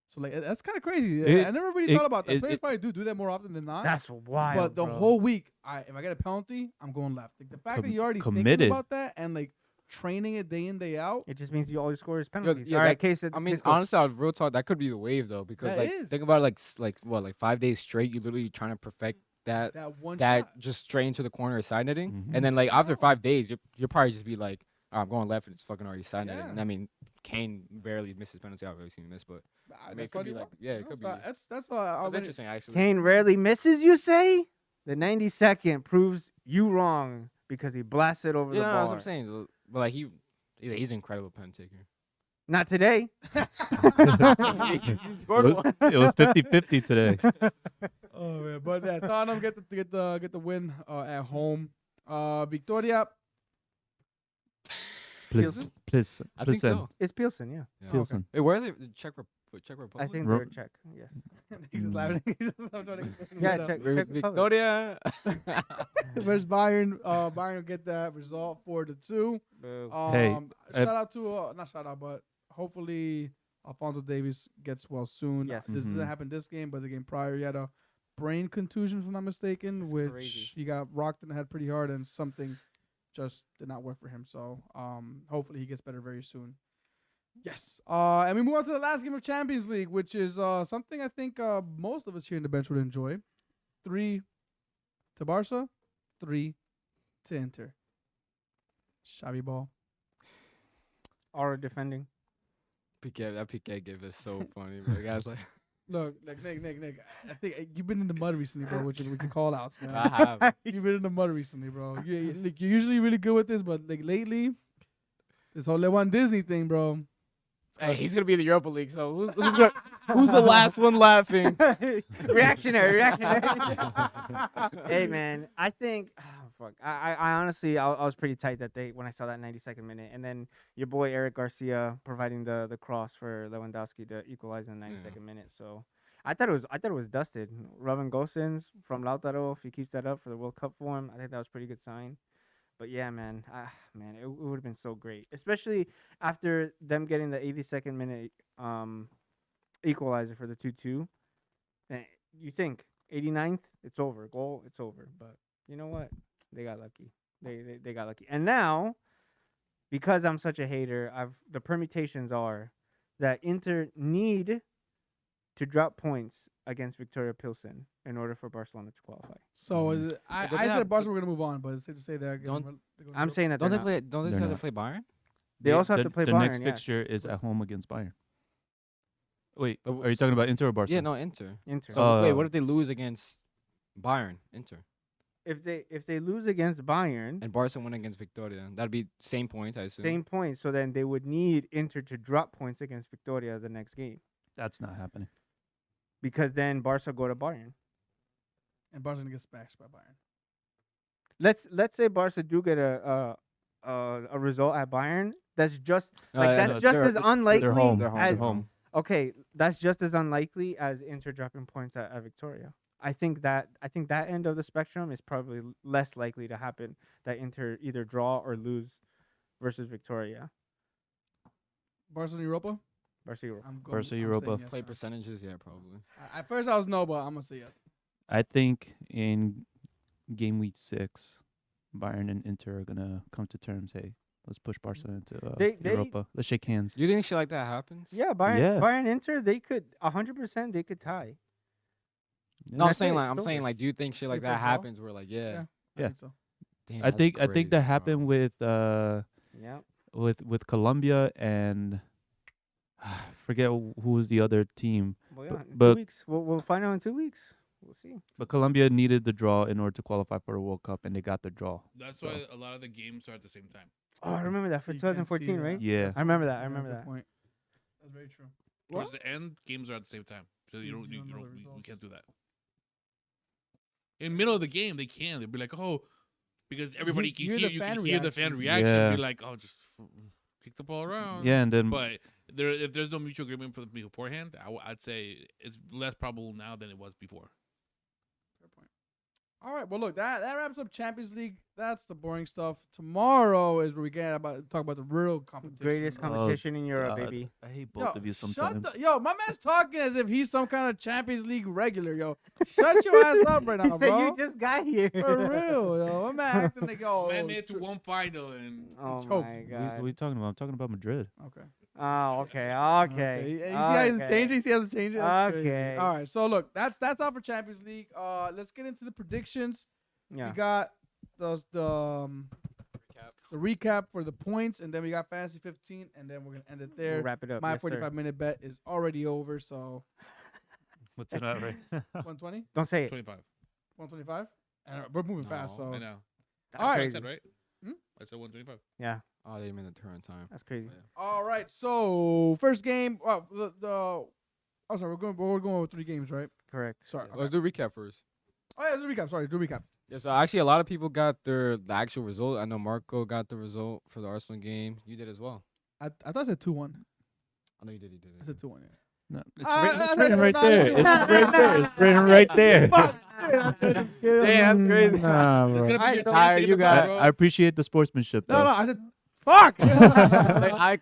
So like that's kind of crazy. I never really it- thought about that. it- Players it- probably do that more often than not. That's wild. but the bro. whole week, if I get a penalty, I'm going left. Like the fact that you're already thinking committed. about that and like training it day in day out. It just means you always score his penalties. yeah, All right, that- case. I mean, honestly, real talk, that could be the wave though, because That like is. think about it, like 5 days straight, you literally trying to perfect that That one that shot. just straight into the corner of side netting, Mhm. and then like after 5 days, you'll probably just be like, oh, I'm going left and it's fucking already side netting. Yeah. And I mean, Kane barely misses penalty. I've ever seen him miss, but I mean, That's it could be what like, he yeah, wants. it could be. That's That's that's already- interesting actually. Kane rarely misses, you say? The 92nd proves you wrong because he blasted over Yeah, the no, bar. that's what I'm saying. But like he's an incredible pen taker. Not today. He scored one. It was 50-50 today. Oh man, but yeah, Tottenham get the win at home. Victoria. Please. I think so. It's Pilsen, yeah. Yeah. Pilsen. Hey, where are they? The Czech Republic. I think Ro- they're Czech. Yeah. He's just laughing. He's just trying to explain Yeah, what up. Czech Where's Republic. Victoria? Where's Bayern? Bayern will get that result 4-2. Boo. Hey, Shout out to not shout out, but hopefully Alphonso Davies gets well soon. Yes. This didn't Mhm. happen this game, but the game prior he had a brain contusion, if I'm not mistaken, That's which crazy. he got rocked in the head pretty hard, and something just did not work for him. So hopefully he gets better very soon. Yes. And we move on to the last game of Champions League, which is something I think most of us here in the bench would enjoy. 3 to Barca, 3 to Inter. Shabby ball. Aura defending. That PK give is so funny, bro. The guy's like, Look, like Nick. I think you've been in the mud recently, bro. With your call outs, man. I have. You've been in the mud recently, bro. You're usually really good with this, but like lately, this whole Lewan Disney thing, bro. Hey, he's gonna be in the Europa League, so who's the last one laughing? reactionary. Hey man, I think fuck. I honestly I was pretty tight that day when I saw that 92nd minute, and then your boy Eric Garcia providing the cross for Lewandowski to equalize in the 92nd minute. So I thought it was dusted. Robin Gosens from Lautaro, if he keeps that up for the World Cup form, I think that was a pretty good sign. But yeah, man, it would have been so great, especially after them getting the 82nd minute equalizer for the 2-2. And you think 89th, it's over, goal, it's over. But you know what? They got lucky. They got lucky. And now, because I'm such a hater, the permutations are that Inter need to drop points against Victoria Pilsen in order for Barcelona to qualify. So is it, But don't I they said have- Barca were gonna move on, but it's safe to say they're Don't- gonna go I'm saying that Don't they they're not. play? Don't they They're have to not. play Bayern? They also have to play Their next Bayern, yeah. fixture is at home against Bayern. Wait, But are you talking about Inter or Barca? Yeah, no, Inter. Inter. So wait, Oh. what if they lose against Bayern? Inter. if they lose against Bayern, And Barca win against Victoria. That'd be same points, I assume. same points. So then they would need Inter to drop points against Victoria the next game That's not happening. because then Barca go to Bayern. And Barca gonna get smashed by Bayern. Let's say Barca do get a result at Bayern. That's just like yeah, that's no, just they're- as unlikely They're home. They're home. as They're home. okay. That's just as unlikely as Inter dropping points at Victoria. I think that end of the spectrum is probably less likely to happen. That Inter either draw or lose versus Victoria. Barca in Europa. Barca Europa. I'm Barca saying Europa. yes Play now. percentages, yeah, probably. At first I was no, but I'm gonna say yes. I think in game week 6, Bayern and Inter are gonna come to terms. Hey, let's push Barca into They- Europa. Let's shake hands. You think shit like that happens? Yeah, Bayern. Yeah. Bayern Inter. They could 100%. They could tie. No, I'm That's saying it, like it's over. do you think shit like They that play ball? happens? Where like yeah, Yeah. think so. damn, I that's think crazy, that bro. happened with Yeah. with Colombia and forget who was the other team. Well, yeah. In but- 2 weeks, we'll find out in 2 weeks. We'll see. But Colombia needed the draw in order to qualify for the World Cup, and they got the draw. That's So- why a lot of the games are at the same time. Oh, I remember that So for you can't see 2014, right? Yeah. I remember that. I Yeah, remember good that. Point. That's very true. Towards the end, games are at the same time. So So you you don't, you, don't you know don't, the we results. can't do that. In middle of the game, they can. They'll be like, oh, because everybody You can hear hear, the you fan can hear the fan reactions. reaction. Yeah. Be like, oh, just kick the ball around. Yeah, and then But if there's no mutual agreement beforehand, I'd say it's less probable now than it was before. Fair point. All right. Well, look, that wraps up Champions League. That's the boring stuff. Tomorrow is where we talk about the real competition. Greatest competition in Europe, God, baby. I hate Yo, both of you sometimes. Yo, my man's talking as if he's some kind of Champions League regular. Yo, shut your ass up right He now, said bro. you just got here. For real, yo. My man acting like Man made it to one final and Oh choked. my What god. are you talking about? I'm talking about Madrid. Okay. Oh, okay. Okay. You see how he hasn't okay. changed it? You see how he hasn't changed it? That's crazy. Okay. All right. So look, that's all for Champions League. Let's get into the predictions. Yeah. We got the recap for the points, and then we got Fantasy 15, and then we're gonna end it there. We'll wrap it up. My yes, sir. 45-minute bet is already over, so What's it at right? 120, Don't say it. 25. 125, and we're moving fast. No, So I know. That's all right. I crazy. said, right? Hmm? I said 125. Yeah, Oh, they made the turn time. that's crazy. all right. So first game. Oh, oh, sorry. We're going with 3 games, right? Correct. Sorry. Let's do recap first. Oh yeah, do recap. Sorry, do recap. Yeah, so actually a lot of people got the actual result. I know Marco got the result for the Arsenal game. You did as well. I thought I said 2-1. I know you did. I said 2-1. Yeah. No, it's Ah, written right no, there. no, It's no, right there. It's written right there. Fuck. That's crazy. Damn, that's crazy. Nah, It's bro. gonna be Alright, your so chance to you get the got- ball, bro. I appreciate the sportsmanship, though. No, I said fuck. Cause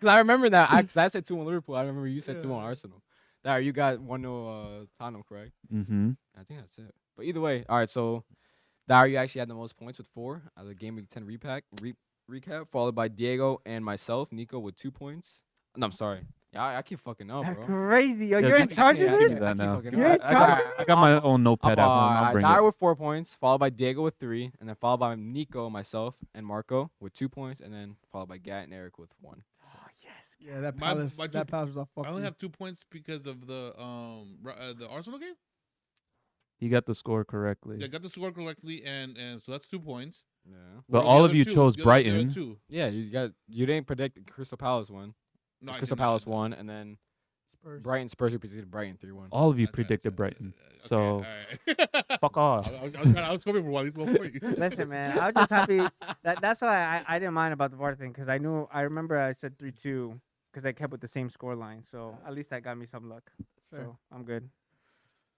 I remember that. Cause I said 2-1 Liverpool. I remember you said 2-1 Arsenal. Dar, you got 1-0 Tottenham, correct? Mm-hmm. I think that's it. But either way, all right. So, Dar, you actually had the most points with 4 out of the game week 10 recap, followed by Diego and myself, Nico, with 2 points. No, I'm sorry. Yeah, I keep fucking up, That's bro. crazy. Yo, Yeah, you're in keep- charge yeah, of I this? keep- that now. fucking You're up. in charge. I got my own notepad at home. I'll bring Dar it. with 4 points, followed by Diego with 3, and then followed by Nico, myself, and Marco with 2 points, and then followed by Gat and Eric with 1. Oh, yes. Yeah, that My- Palace. my That two- Palace was a fuck. I only have 2 points because of the Arsenal game. You got the score correctly. Yeah, I got the score correctly, and so that's 2 points. Yeah. But What are all the of other you two? chose The other Brighton. 2. Yeah, you didn't predict the Crystal Palace one. No, I Crystal did not, I Palace did not. won, and then Spurs. Brighton Spurs predicted Brighton 3-1. All of you That's right, predicted that's right. Brighton. Okay, So alright. fuck off. I was hoping for one of these one point. Listen, man, I was just happy. That's why I didn't mind about the VAR thing because I remember I said 3-2 because I kept with the same score line. So at least that got me some luck. That's fair. So I'm good.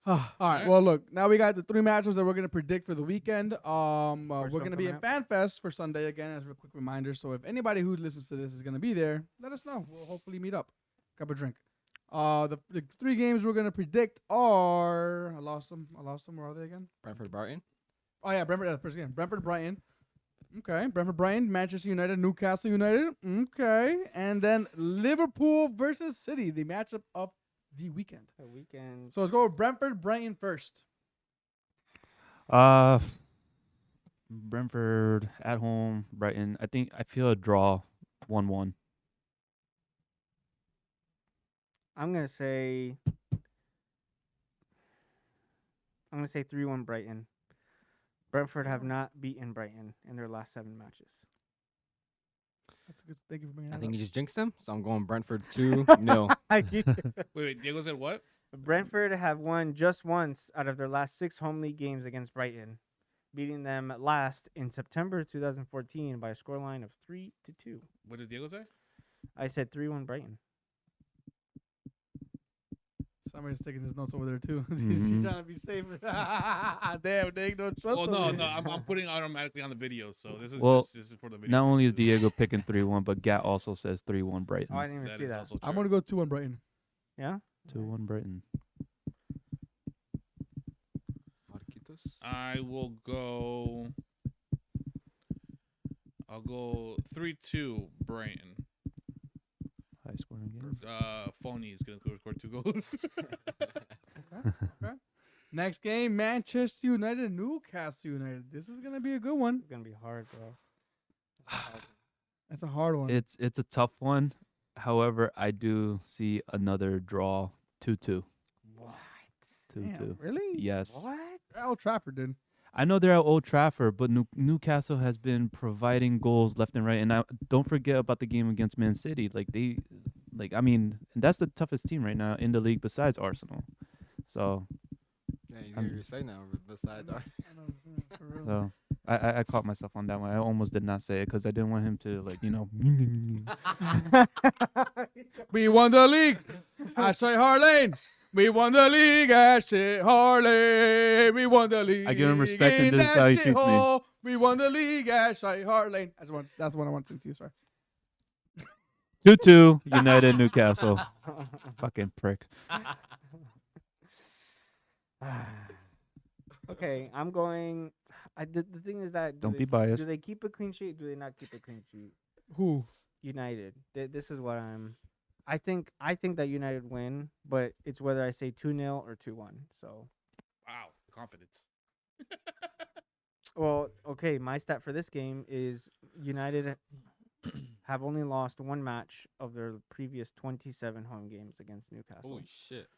All right. Well, look. Now we got the 3 matchups that we're gonna predict for the weekend. We're one gonna be coming in up. FanFest for Sunday again, as a quick reminder. So if anybody who listens to this is gonna be there, let us know. We'll hopefully meet up, grab a drink. The 3 games we're gonna predict are I lost them. Where are they again? Brentford Brighton. Oh yeah, Brentford. First again, Brentford Brighton. Okay, Brentford Brighton, Manchester United, Newcastle United. Okay, and then Liverpool versus City, the matchup of the weekend. The weekend. So let's go with Brentford Brighton first. Brentford at home, Brighton. I feel a draw, 1-1. I'm gonna say 3-1 Brighton. Brentford have not beaten Brighton in their last 7 matches. That's a good. Thank you for bringing I that think up. you just jinxed them, so I'm going Brentford 2-0. Wait, Diego said what? Brentford have won just once out of their last 6 home league games against Brighton, beating them last in September 2014 by a scoreline of 3-2. What did Diego say? I said 3-1 Brighton. Somebody's taking his notes over there too. She's Mhm. trying to be safe. Damn, they don't trust. Well, over no, here. no, I'm putting automatically on the video, so this is Well, this is for the video. Not only is purposes. Diego picking 3-1, but Gat also says 3-1 Brighton. Oh, I didn't even That see is that. also I'm true. gonna go 2-1 Brighton. Yeah? 2-1 Brighton. Marquitos. I will go. I'll go 3-2 Brighton. High scoring game. Phony is gonna score 2 goals. Okay. Next game, Manchester United, Newcastle United. This is gonna be a good one. It's going to be hard, bro. That's a hard one. It's a tough one. However, I do see another draw 2-2. What? 2-2. Damn, really? Yes. What? Old Trafford did. I know they're at Old Trafford, but Newcastle has been providing goals left and right. And don't forget about the game against Man City. And that's the toughest team right now in the league besides Arsenal. So, Yeah, you I'm- get respect now. Besides, our I know, yeah, for real. so I caught myself on that one. I almost did not say it because I didn't want him to We won the league. Ashley Harlane. We won the league. Ashley Harlane. We won the league. I give him respect, and in this is how he that treats me. shithole. We won the league. Ashley Harlane. That's what I want to sing to you, sir. 2-2 United Newcastle. Fucking prick. Okay, I'm going. The thing is that Don't they, be biased. Do they keep a clean sheet? Do they not keep a clean sheet? Who? United. This is what I'm. I think that United win, but it's whether I say 2-0 or 2-1. So, Wow, confidence. well, okay. My stat for this game is United have only lost 1 match of their previous 27 home games against Newcastle. holy shit.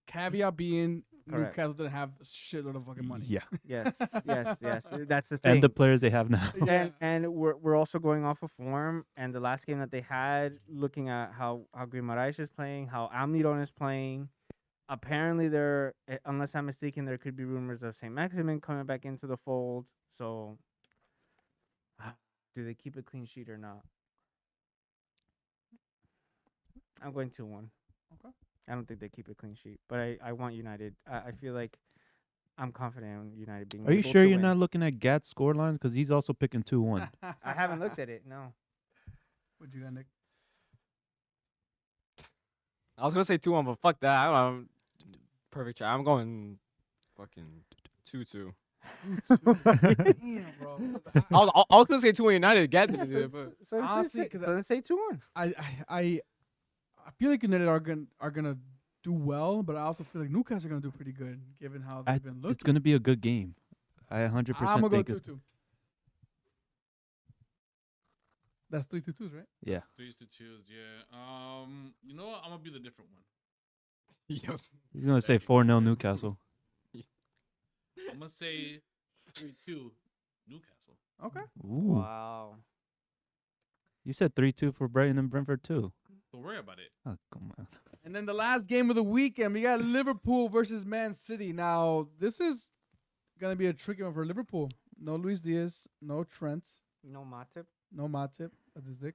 Caveat being Correct. Newcastle didn't have a shitload of fucking money. Yeah. Yes, yes, yes. That's the thing. And the players they have now. And we're also going off of form. And the last game that they had, looking at how Guimaraes is playing, how Almiron is playing, apparently unless I'm mistaken, there could be rumors of St. Maximin coming back into the fold. So, do they keep a clean sheet or not? I'm going 2-1. Okay. I don't think they keep a clean sheet, but I want United. I feel like I'm confident in United being. Are you able sure to you're win. not looking at Gat's score lines? Because he's also picking 2-1. I haven't looked at it. No. What you got, Nick? I was gonna say 2-1, but fuck that. I'm perfect try. I'm going fucking 2-2. Damn, bro. I was gonna say 2-1 United. Get it, but So Honestly, 'cause let's say 2-1. I feel like United are gonna do well, but I also feel like Newcastle are gonna do pretty good given how they've been looking. It's going to be a good game. I 100% I'm gonna go think it's 2-2. That's 3 2-2s, right? Yeah. 3s to 2s, yeah. You know what? I'm gonna be the different one. Yo. He's going to say 4-0 Newcastle. I'm gonna say 3-2 Newcastle. Okay. Ooh. Wow. You said 3-2 for Brighton and Brentford too. Don't worry about it. Oh, come on. And then the last game of the weekend, we got Liverpool versus Man City. Now, this is gonna be a tricky one for Liverpool. No Luis Diaz, no Trent, No Matip. no Matip. That's his dick.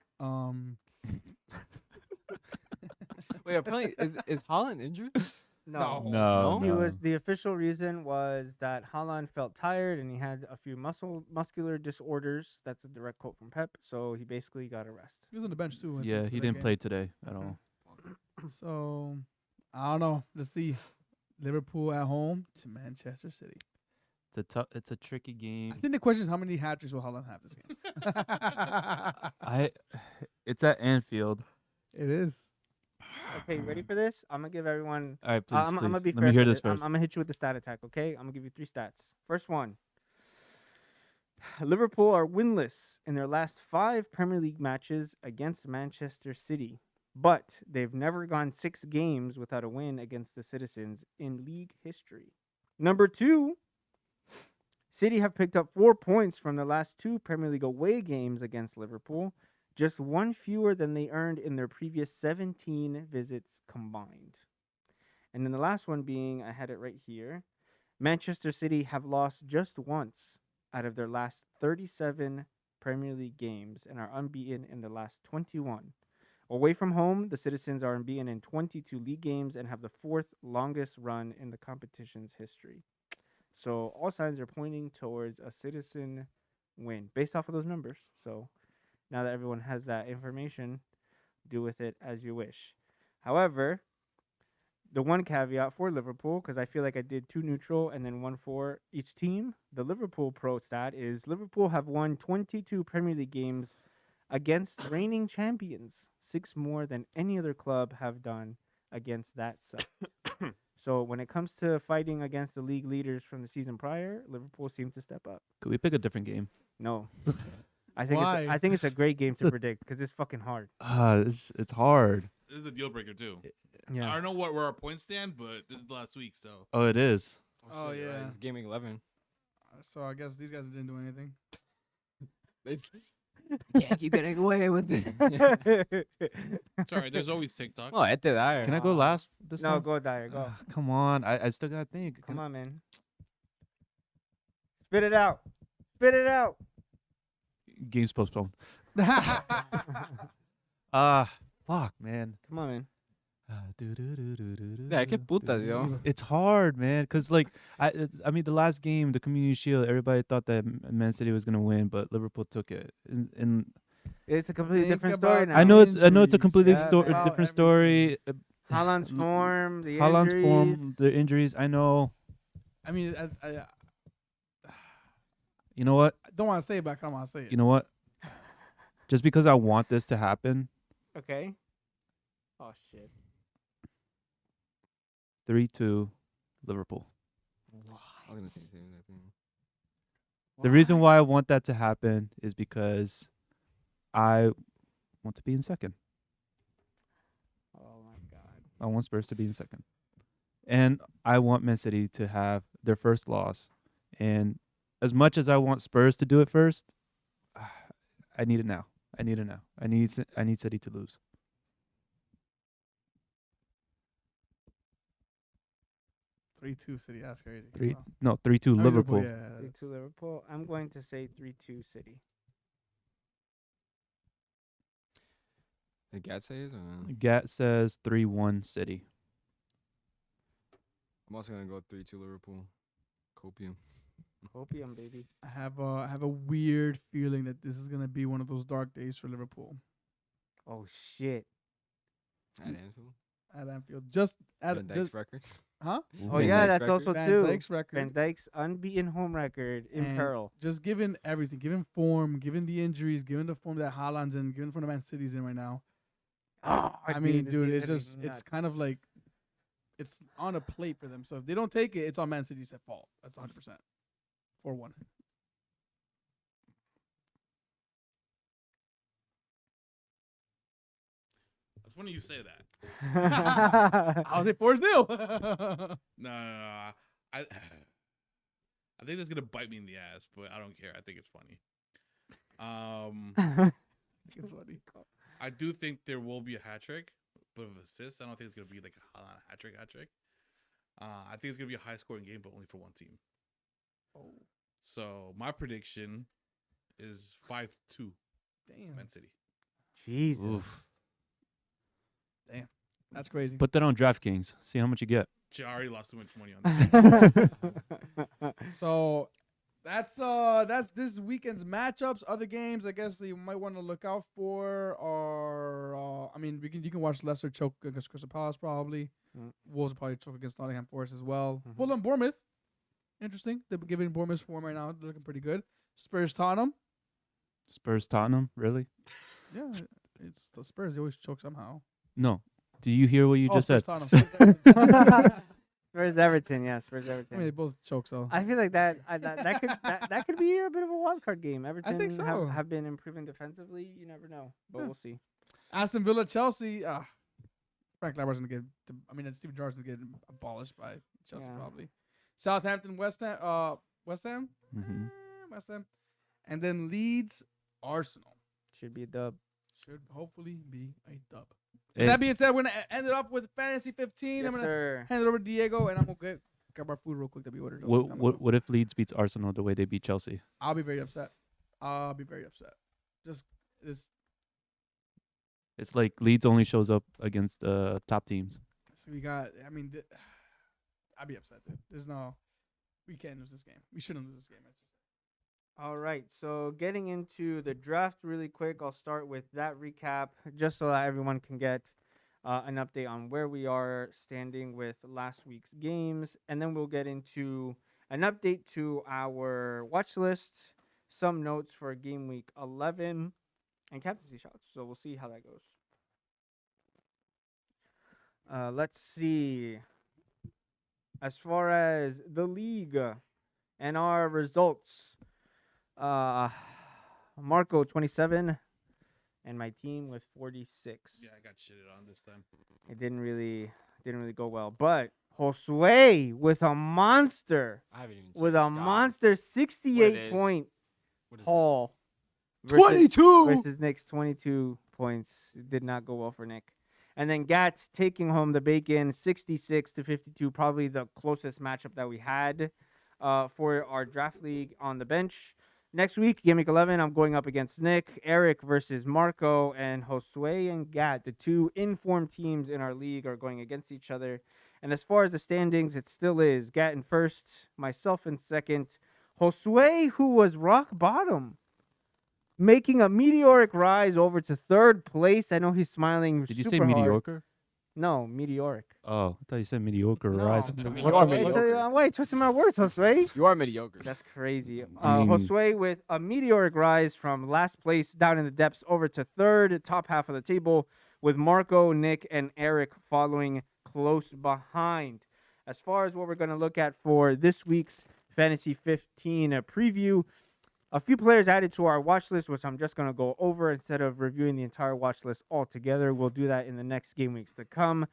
Wait, apparently is Haaland injured? No. No. He was the official reason was that Haaland felt tired and he had a few muscular disorders. That's a direct quote from Pep. So he basically got a rest. He was on the bench too. I Yeah, think, for he that didn't game. play today at all. So I don't know. Let's see. Liverpool at home to Manchester City. It's a tricky I game. think the question is how many hat-tricks will Haaland have this game? It's at Anfield. It is. Okay, ready for this? I'm gonna give everyone. All right, please, I'm gonna be Let fair me hear for this I'm first. gonna hit you with the stat attack. Okay, I'm gonna give you 3 stats. First one. Liverpool are winless in their last 5 Premier League matches against Manchester City, but they've never gone 6 games without a win against the Citizens in league history. Number 2, City have picked up 4 points from the last 2 Premier League away games against Liverpool, just one fewer than they earned in their previous 17 visits combined. And then the last one being, I had it right here, Manchester City have lost just once out of their last 37 Premier League games and are unbeaten in the last 21. Away from home, the Citizens are unbeaten in 22 league games and have the 4th longest run in the competition's history. So all signs are pointing towards a Citizen win based off of those numbers. So now that everyone has that information, do with it as you wish. However, the one caveat for Liverpool, because I feel like I did 2 neutral and then 1 for each team, the Liverpool pro stat is Liverpool have won 22 Premier League games against reigning champions, 6 more than any other club have done against that side. So when it comes to fighting against the league leaders from the season prior, Liverpool seems to step up. Could we pick a different game? No. I Why? think it's a great game to predict because it's fucking hard. It's hard. This is a deal breaker too. I Yeah. don't know where our points stand, but this is the last week, so Oh, it is. Oh, shit, you're right, yeah. It's game week 11. So I guess these guys didn't do anything. Can't keep getting away with it. sorry. There's always TikTok. Oh, este da. Can I go last this No, time? go Dyer, go. Come on. I still gotta think. Come on, man. Spit it out. Spit it out. Game's postponed. Fuck, man. Come on, man. Yeah, qué putas, yo. It's hard, man, because like I mean the last game, the Community Shield, everybody thought that Man City was gonna win, but Liverpool took it. And It's a completely Think different story about now. I know it's a Injuries, completely yeah, about different story. Haaland's form, the Haaland's injuries. form, the injuries. I know. I mean, I You know what? don't want to say it, but I kind of want to say it. You know what? Just because I want this to happen, Okay. Oh shit. 3-2, Liverpool. I was gonna say the same thing. The reason why I want that to happen is because I want to be in second. Oh my god. I want Spurs to be in second. And I want Man City to have their first loss. And as much as I want Spurs to do it first, I need it now. I need it now. I need City to lose. 3-2 City. That's crazy. 3 Wow. no, 3-2 Oh, Liverpool. Yeah, 3-2 Liverpool. I'm going to say 3-2 City. The Gat says, or no? Gat says 3-1 City. I'm also gonna go 3-2 Liverpool. Copium. Copium, baby. I have a weird feeling that this is gonna be one of those dark days for Liverpool Oh shit. At Anfield. at Anfield. Just at Van Dijk's just record. huh? Oh Van yeah, Dijk's that's record. also Van too. Dijk's record. Van Dijk's unbeaten home record in And peril. Just given everything, given form, given the injuries, given the form that Haaland's in, given the form that Man City's in right now. Oh, I mean, this dude, game's it's gonna be just it's nuts. kind of like it's on a plate for them. So if they don't take it, it's on Man City's at fault. That's 100%. 4-1. That's funny you say that. I'll say 4-0. No. I think that's gonna bite me in the ass, but I don't care. I think it's funny. It's funny. I do think there will be a hat trick, but of assists, I don't think it's gonna be like a Haaland hat trick. I think it's gonna be a high scoring game, but only for one team. Oh, So my prediction is 5-2 damn. Man City. Jesus. Oof. That's crazy. Put that on DraftKings. See how much you get. She already lost too much money on that. So that's this weekend's matchups. Other games, I guess that you might want to look out for are. I mean, you can watch Leicester choke against Crystal Palace probably. Mm. Wolves will probably choke against Nottingham Forest as well. Mhm. Fulham Bournemouth, interesting. They're giving Bournemouth form right now. They're looking pretty good. Spurs Tottenham. Spurs Tottenham, really? Yeah, it's the Spurs. They always choke somehow. No. Do you hear what you just Spurs said? Tottenham. Spurs Everton, yeah, Spurs I mean, they Everton. both choke. So I feel like that could be a bit of a wild card game. Everton think so. have been improving defensively. You never know, but Yeah. we'll see. Aston Villa Chelsea. Frank Lampard's gonna get. Steven Gerrard's gonna get abolished by Chelsea Yeah. probably. Southampton West Ham. West Ham. Mm-hmm. West Ham. And then Leeds, Arsenal. Should be a dub. Should hopefully be a dub. With Hey, that being said, we're going to end it off with Fantasy 15. Yes, I'm going to sir. hand it over to Diego, and I'm going to grab our food real quick that we ordered. what if Leeds beats Arsenal the way they beat Chelsea? I'll be very upset. Just this. It's like Leeds only shows up against top teams. So we got. I mean, I'd be upset, dude. There's no. We can't lose this game. We shouldn't lose this game. All right, so getting into the draft really quick, I'll start with that recap just so that everyone can get an update on where we are standing with last week's games, and then we'll get into an update to our watch list, some notes for game week 11, and captaincy shots. So we'll see how that goes. Let's see. As far as the league and our results. Marco 27, and my team was 46. Yeah, I got shitted on this time. It didn't really go well, but Josue with a monster, I haven't even with checked. a God. monster 68 is. point What is haul. 22. versus Nick's 22 points. It did not go well for Nick. And then Gats taking home the bacon 66-52, probably the closest matchup that we had for our draft league on the bench. Next week, Game Week 11, I'm going up against Nick, Eric versus Marco, and Josue and Gat. The two informed teams in our league are going against each other. And as far as the standings, it still is Gat in first, myself in second, Josue, who was rock bottom, making a meteoric rise over to third place. I know he's smiling Did you super say hard. mediocre? No, meteoric. Oh, I thought you said mediocre. No. Rise. You are mediocre. Wait, twisting my words, Josue. You are mediocre. That's crazy. I mean- Josue with a meteoric rise from last place down in the depths over to third, top half of the table, with Marco, Nick, and Eric following close behind. As far as what we're going to look at for this week's Fantasy 15 preview, a few players added to our watch list, which I'm just going to go over instead of reviewing the entire watch list altogether. We'll do that in the next game weeks to come.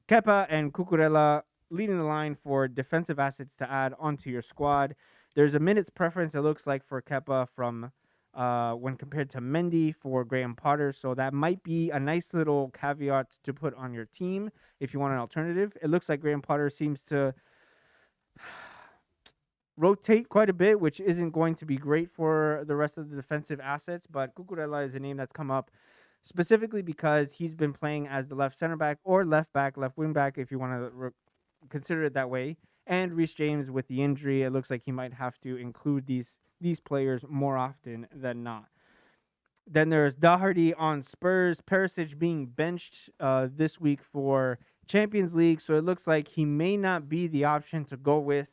Kepa and Cucurella leading the line for defensive assets to add onto your squad. There's a minutes preference, it looks like, for Kepa from when compared to Mendy for Graham Potter. So that might be a nice little caveat to put on your team if you want an alternative. It looks like Graham Potter seems to rotate quite a bit, which isn't going to be great for the rest of the defensive assets. But Cucurella is a name that's come up specifically because he's been playing as the left center back or left back, left wing back, if you want to consider it that way. And Reece James with the injury, it looks like he might have to include these players more often than not. Then there's Doherty on Spurs, Perisic being benched this week for Champions League, so it looks like he may not be the option to go with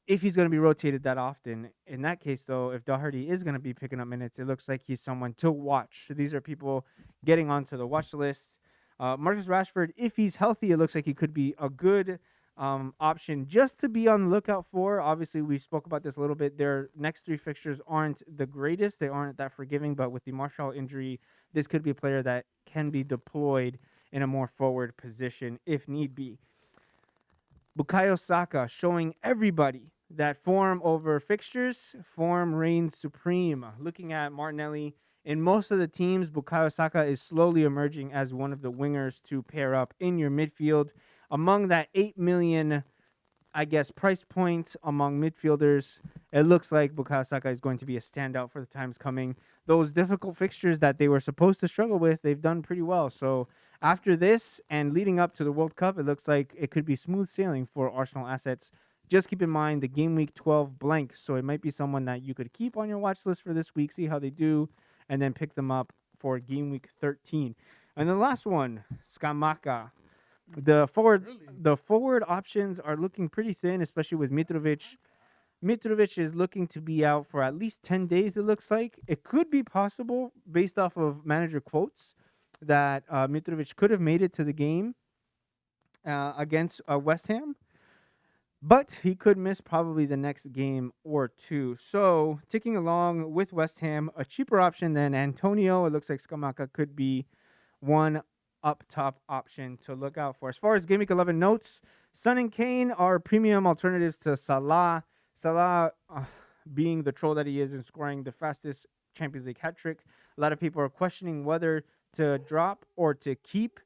if he's going to be rotated that often. In that case, though, if Doherty is going to be picking up minutes, it looks like he's someone to watch. So these are people getting onto the watch list. Marcus Rashford, if he's healthy, it looks like he could be a good option just to be on the lookout for. Obviously, we spoke about this a little bit. Their next three fixtures aren't the greatest. They aren't that forgiving, but with the Martial injury, this could be a player that can be deployed in a more forward position if need be. Bukayo Saka showing everybody that form over fixtures, form reigns supreme. Looking at Martinelli, in most of the teams, Bukayo Saka is slowly emerging as one of the wingers to pair up in your midfield. Among that 8 million, I guess, price point among midfielders, it looks like Bukayo Saka is going to be a standout for the times coming. Those difficult fixtures that they were supposed to struggle with, they've done pretty well. So after this and leading up to the World Cup, it looks like it could be smooth sailing for Arsenal assets. Just keep in mind the game week 12 blank, so it might be someone that you could keep on your watch list for this week, see how they do, and then pick them up for game week 13. And the last one, Skamaka. The forward options are looking pretty thin, especially with Mitrovic. Mitrovic is looking to be out for at least 10 days, it looks like. It could be possible, based off of manager quotes, that Mitrovic could have made it to the game against West Ham. But he could miss probably the next game or two. So, ticking along with West Ham, a cheaper option than Antonio. It looks like Skamaka could be one up top option to look out for. As far as Game Week 11 notes, Son and Kane are premium alternatives to Salah. Salah, being the troll that he is and scoring the fastest Champions League hat trick, a lot of people are questioning whether to drop or to keep.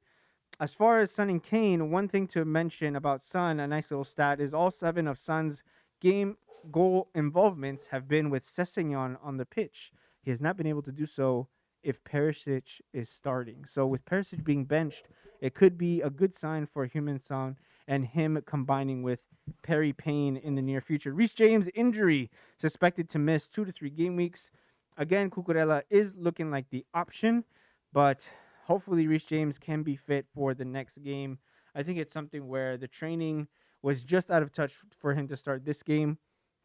As far as Son and Kane, one thing to mention about Son, a nice little stat, is all 7 of Son's game goal involvements have been with Sessegnon on the pitch. He has not been able to do so if Perisic is starting. So with Perisic being benched, it could be a good sign for Heung-min Son and him combining with Perry Payne in the near future. Reece James injury, suspected to miss 2 to 3 game weeks. Again, Cucurella is looking like the option, but hopefully Reece James can be fit for the next game. I think it's something where the training was just out of touch for him to start this game,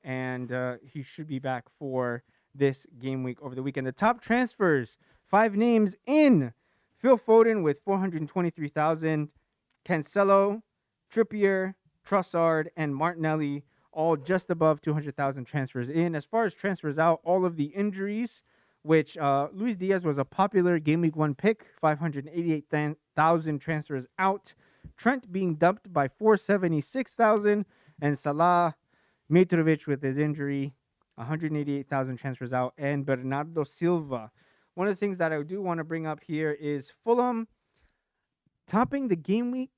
and he should be back for this game week over the weekend. The top transfers, 5 names in: Phil Foden with 423,000, Cancelo, Trippier, Trossard, and Martinelli, all just above 200,000 transfers in. As far as transfers out, all of the injuries, which Luis Diaz was a popular Game Week 1 pick, 588,000 transfers out. Trent being dumped by 476,000, and Salah, Mitrovic with his injury, 188,000 transfers out, and Bernardo Silva. One of the things that I do want to bring up here is Fulham topping the game week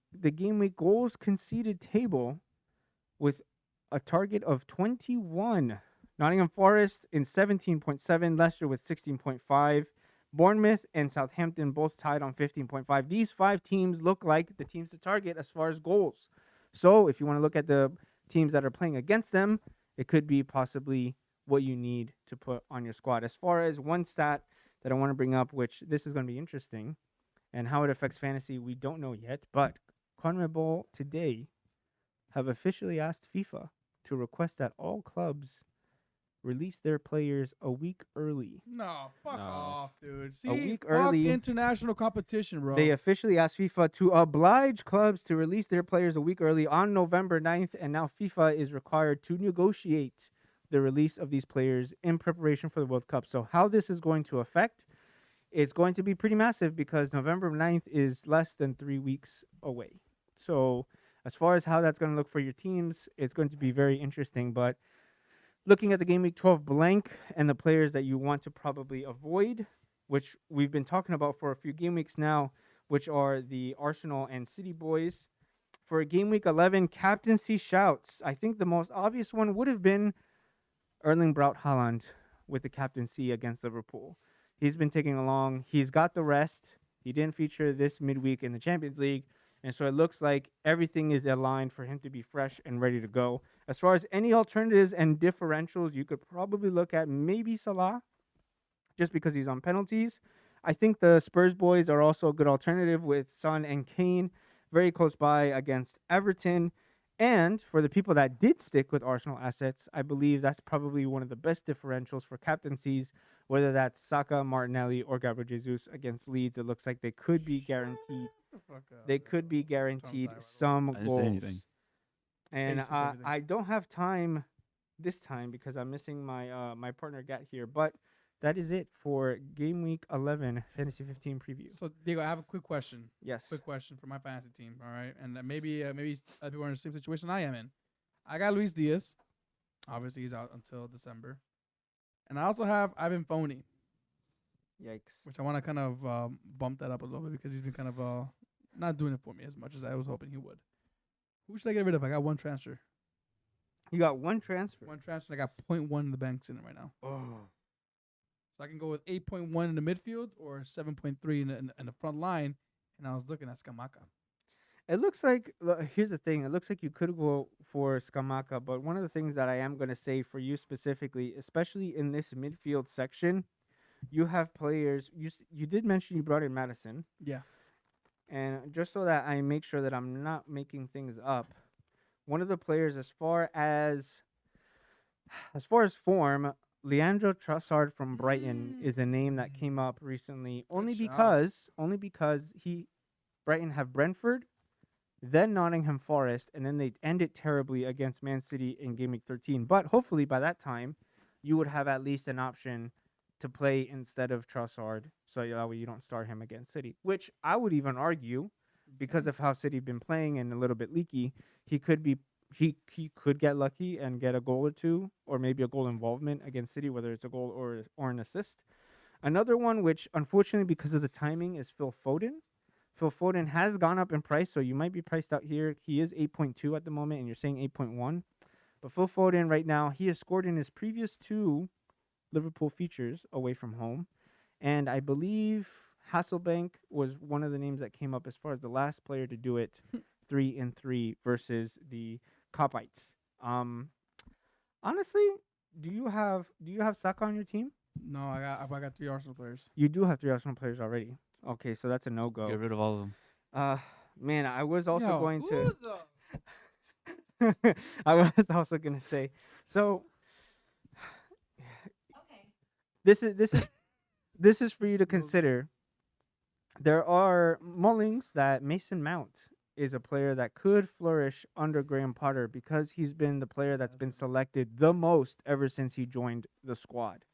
goals conceded table with a target of 21. Nottingham Forest in 17.7, Leicester with 16.5, Bournemouth and Southampton both tied on 15.5. These 5 teams look like the teams to target as far as goals. So if you want to look at the teams that are playing against them, it could be possibly what you need to put on your squad. As far as one stat that I want to bring up, which this is going to be interesting, and how it affects fantasy, we don't know yet, but CONMEBOL today have officially asked FIFA to request that all clubs release their players a week early. No, fuck No. off, dude. See, A week fuck early. international competition, bro. They officially asked FIFA to oblige clubs to release their players a week early on November 9th, and now FIFA is required to negotiate the release of these players in preparation for the World Cup. So how this is going to affect, it's going to be pretty massive because November 9th is less than 3 weeks away. So as far as how that's going to look for your teams, it's going to be very interesting. But looking at the Game Week 12 blank and the players that you want to probably avoid, which we've been talking about for a few game weeks now, which are the Arsenal and City boys. For Game Week 11, captaincy shouts. I think the most obvious one would have been Erling Braut Haaland with the captaincy against Liverpool. He's been taking along. He's got the rest. He didn't feature this midweek in the Champions League. And so it looks like everything is aligned for him to be fresh and ready to go. As far as any alternatives and differentials, you could probably look at maybe Salah, just because he's on penalties. I think the Spurs boys are also a good alternative with Son and Kane very close by against Everton. And for the people that did stick with Arsenal assets, I believe that's probably one of the best differentials for captaincies, whether that's Saka, Martinelli, or Gabriel Jesus against Leeds. It looks like they could be guaranteed. They could be guaranteed some I didn't say goals. anything. And Aces, everything. I don't have time this time because I'm missing my my partner Gat here. But that is it for Game Week 11 Fantasy 15 preview. So Diego, I have a quick question. Yes. Quick question for my fantasy team. All right, and maybe other people are in the same situation I am in. I got Luis Diaz. Obviously, he's out until December, and I also have Ivan Toney, Yikes. which I want to kind of bump that up a little bit because he's been kind of not doing it for me as much as I was hoping he would. Who should I get rid of? I got one transfer. You got one transfer. One transfer. I got 0.1 in the banks in it right now. Oh. So I can go with 8.1 in the midfield or 7.3 in the front line. And I was looking at Scamacca. It looks like, here's the thing. It looks like you could go for Scamacca, but one of the things that I am going to say for you specifically, especially in this midfield section, you have players. You did mention you brought in Madison. Yeah. And just so that I make sure that I'm not making things up, one of the players as far as form, Leandro Trossard from Brighton is a name that came up recently only shout. because Brighton have Brentford, then Nottingham Forest, and then they end it terribly against Man City in Game Week 13. But hopefully by that time, you would have at least an option to play instead of Trossard, so that way you don't start him against City, which I would even argue, because of how City have been playing and a little bit leaky, he could be he could get lucky and get a goal or two, or maybe a goal involvement against City, whether it's a goal or an assist. Another one, which unfortunately because of the timing, is Phil Foden. Phil Foden has gone up in price, so you might be priced out here. He is 8.2 at the moment, and you're saying 8.1. But Phil Foden right now, he has scored in his previous 2 Liverpool features away from home. And I believe Hasselbank was one of the names that came up as far as the last player to do it 3-3 versus the Copites. Honestly, do you have Saka on your team? No, I got 3 Arsenal players. You do have 3 Arsenal players already. Okay, so that's a no-go. Get rid of all of them. Man, I was also Yo, going who to. the- I was also gonna say. So Okay. this is for you to consider. There are mullings that Mason Mount is a player that could flourish under Graham Potter because he's been the player that's been selected the most ever since he joined the squad.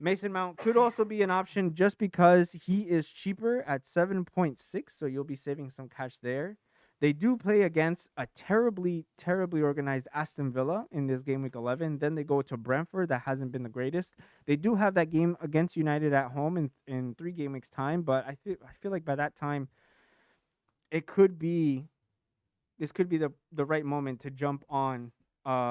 Mason Mount could also be an option just because he is cheaper at 7.6, so you'll be saving some cash there. They do play against a terribly, terribly organized Aston Villa in this game week 11. Then they go to Brentford, that hasn't been the greatest. They do have that game against United at home in 3 game weeks time, but I feel like by that time, this could be the right moment to jump on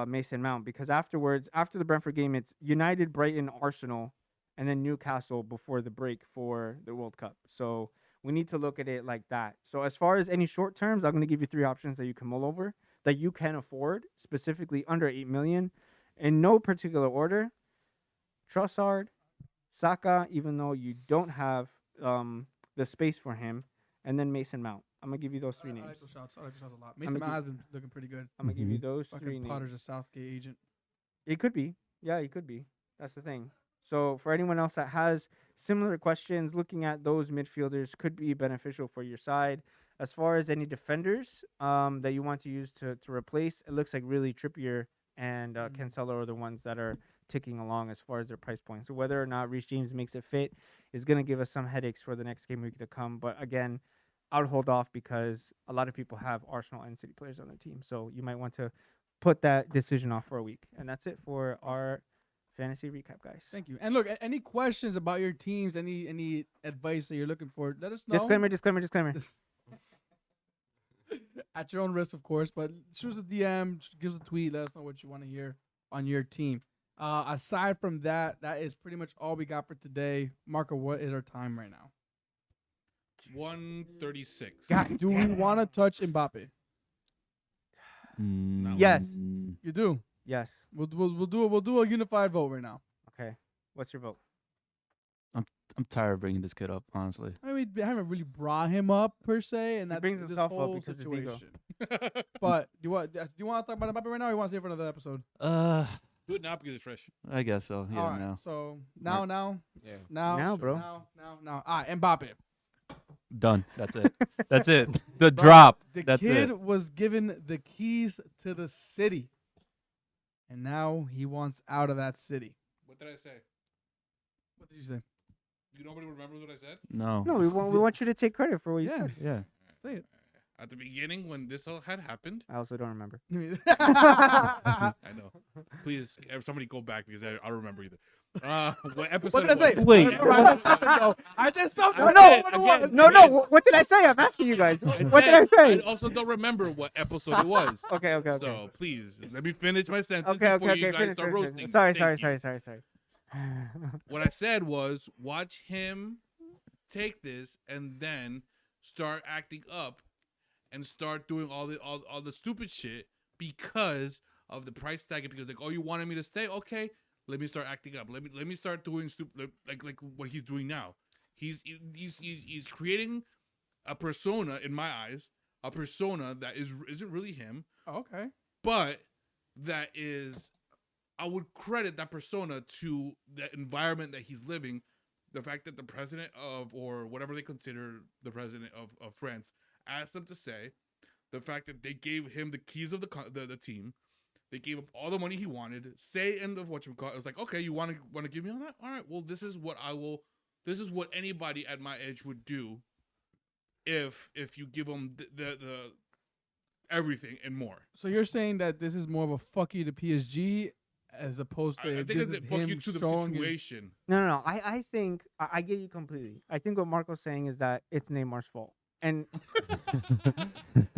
Mason Mount, because afterwards, after the Brentford game, it's United, Brighton, Arsenal, and then Newcastle before the break for the World Cup. So we need to look at it like that. So as far as any short terms, I'm going to give you 3 options that you can mull over, that you can afford, specifically under 8 million, in no particular order. Trossard, Saka, even though you don't have the space for him, and then Mason Mount. I'm going to give you those 3 I names. like those shots. I like those shots a lot. I'ma Mason Mount gi- has been looking pretty good. I'm going to give you those 3 Fucking names. Potter's a Southgate agent. It could be. Yeah, it could be. That's the thing. So for anyone else that has similar questions, looking at those midfielders could be beneficial for your side. As far as any defenders that you want to use to replace, it looks like really Trippier and Cancelo are the ones that are ticking along as far as their price point. So whether or not Reece James makes it fit is going to give us some headaches for the next game week to come. But again, I would hold off because a lot of people have Arsenal and City players on their team. So you might want to put that decision off for a week. And that's it for our fantasy recap, guys. Thank you. And look, any questions about your teams, any advice that you're looking for, let us know. Disclaimer. At your own risk, of course, but shoot us a DM, give us a tweet, let us know what you want to hear on your team. Aside from that, that is pretty much all we got for today. Marco, what is our time right now? 1:36. God, do we want to touch Mbappe? Yes. You do. Yes. We'll do a unified vote right now. Okay. What's your vote? I'm tired of bringing this kid up, honestly. I mean, we haven't really brought him up per se, and He that brings this himself up whole because his ego. situation. But do you want to talk about Mbappe right now, or you want to save for another episode? Do it now because it's fresh. I guess so. Yeah, All right. now. So now, Yeah. Now, bro. Now. All right, Mbappe. Done. That's it. That's it. The drop. The That's kid it. was given the keys to the city, and now he wants out of that city. What did I say? What did you say? Nobody remembers what I said? No. No, we want you to take credit for what you Yeah. said. Yeah. Say it. At the beginning, when this all had happened, I also don't remember. I know. Please, somebody go back because I don't remember either. What episode? What did I say? Wait. I just don't No, know. no, what it was. no. What did I say? I'm asking you guys. What did I I say? also don't remember what episode it was. Okay. So please let me finish my sentence Okay. before you guys Finish. start roasting. Sorry. Thank you. What I said was watch him take this and then start acting up and start doing all the stupid shit because of the price tag. Because like, oh, you wanted me to stay? Okay, let me start acting up. Let me start doing stupid like what he's doing now. He's creating a persona in my eyes, a persona that isn't really him, Oh, okay. but that is. I would credit that persona to the environment that he's living, the fact that the president of, or whatever they consider the president of France, asked them to say, the fact that they gave him the keys of the team, they gave him all the money he wanted, say end of what you call it was like, okay, you want to give me all that? All right, well, this is what anybody at my age would do if you give them the everything and more. So you're saying that this is more of a fuck you to PSG as opposed to I think this it's is fuck him you to the showing his- situation. No. I think I get you completely. I think what Marco's saying is that it's Neymar's fault. And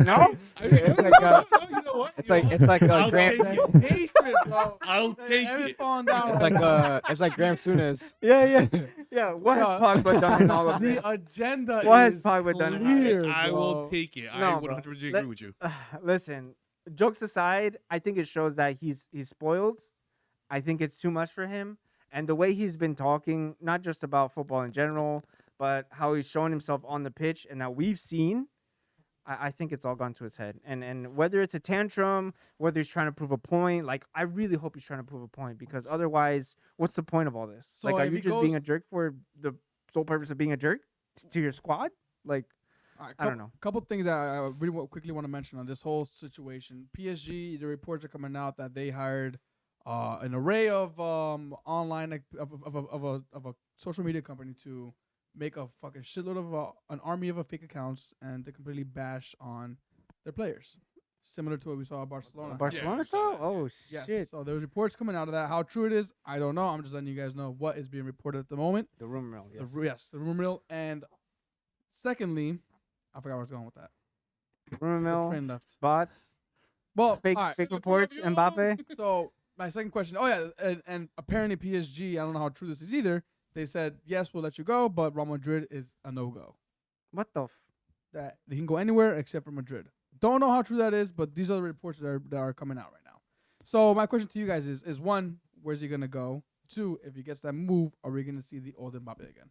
No, I mean, It's no, like, no, no, you know what? It's You like know it's like I'll Graham. take it. hatred, bro. I'll take Everything it. falling down. It's like Graham Souness. yeah. What has Pogba done in all of this? The agenda What has is Pogba done in clear, I will bro. take it. I No, bro. 100% agree Let- with you. Listen, jokes aside, I think it shows that he's spoiled. I think it's too much for him, and the way he's been talking, not just about football in general, but how he's showing himself on the pitch, and that we've seen. I think it's all gone to his head, and whether it's a tantrum, whether he's trying to prove a point, like I really hope he's trying to prove a point because otherwise, what's the point of all this? So Like, are if you he just being goes- a jerk for the sole purpose of being a jerk to your squad? Like, All right, I don't know. Couple things that I really quickly want to mention on this whole situation. PSG, the reports are coming out that they hired an array of online of a social media company to make a fucking shitload of an army of fake accounts and to completely bash on their players, similar to what we saw at Barcelona. Barcelona we saw saw? Oh Yes. shit! So there's reports coming out of that. How true it is, I don't know. I'm just letting you guys know what is being reported at the moment. The rumor mill. The rumor mill. And secondly, I forgot where I was going with that. Rumor The mill. train left. Bots. Well, Fake all right. fake reports. Mbappe. So my second question. Oh yeah, and apparently PSG. I don't know how true this is either. They said yes, we'll let you go, but Real Madrid is a no go. What the? That they can go anywhere except for Madrid. Don't know how true that is, but these are the reports that are coming out right now. So my question to you guys is one, where's he gonna go? Two, if he gets that move, are we gonna see the old Mbappe again?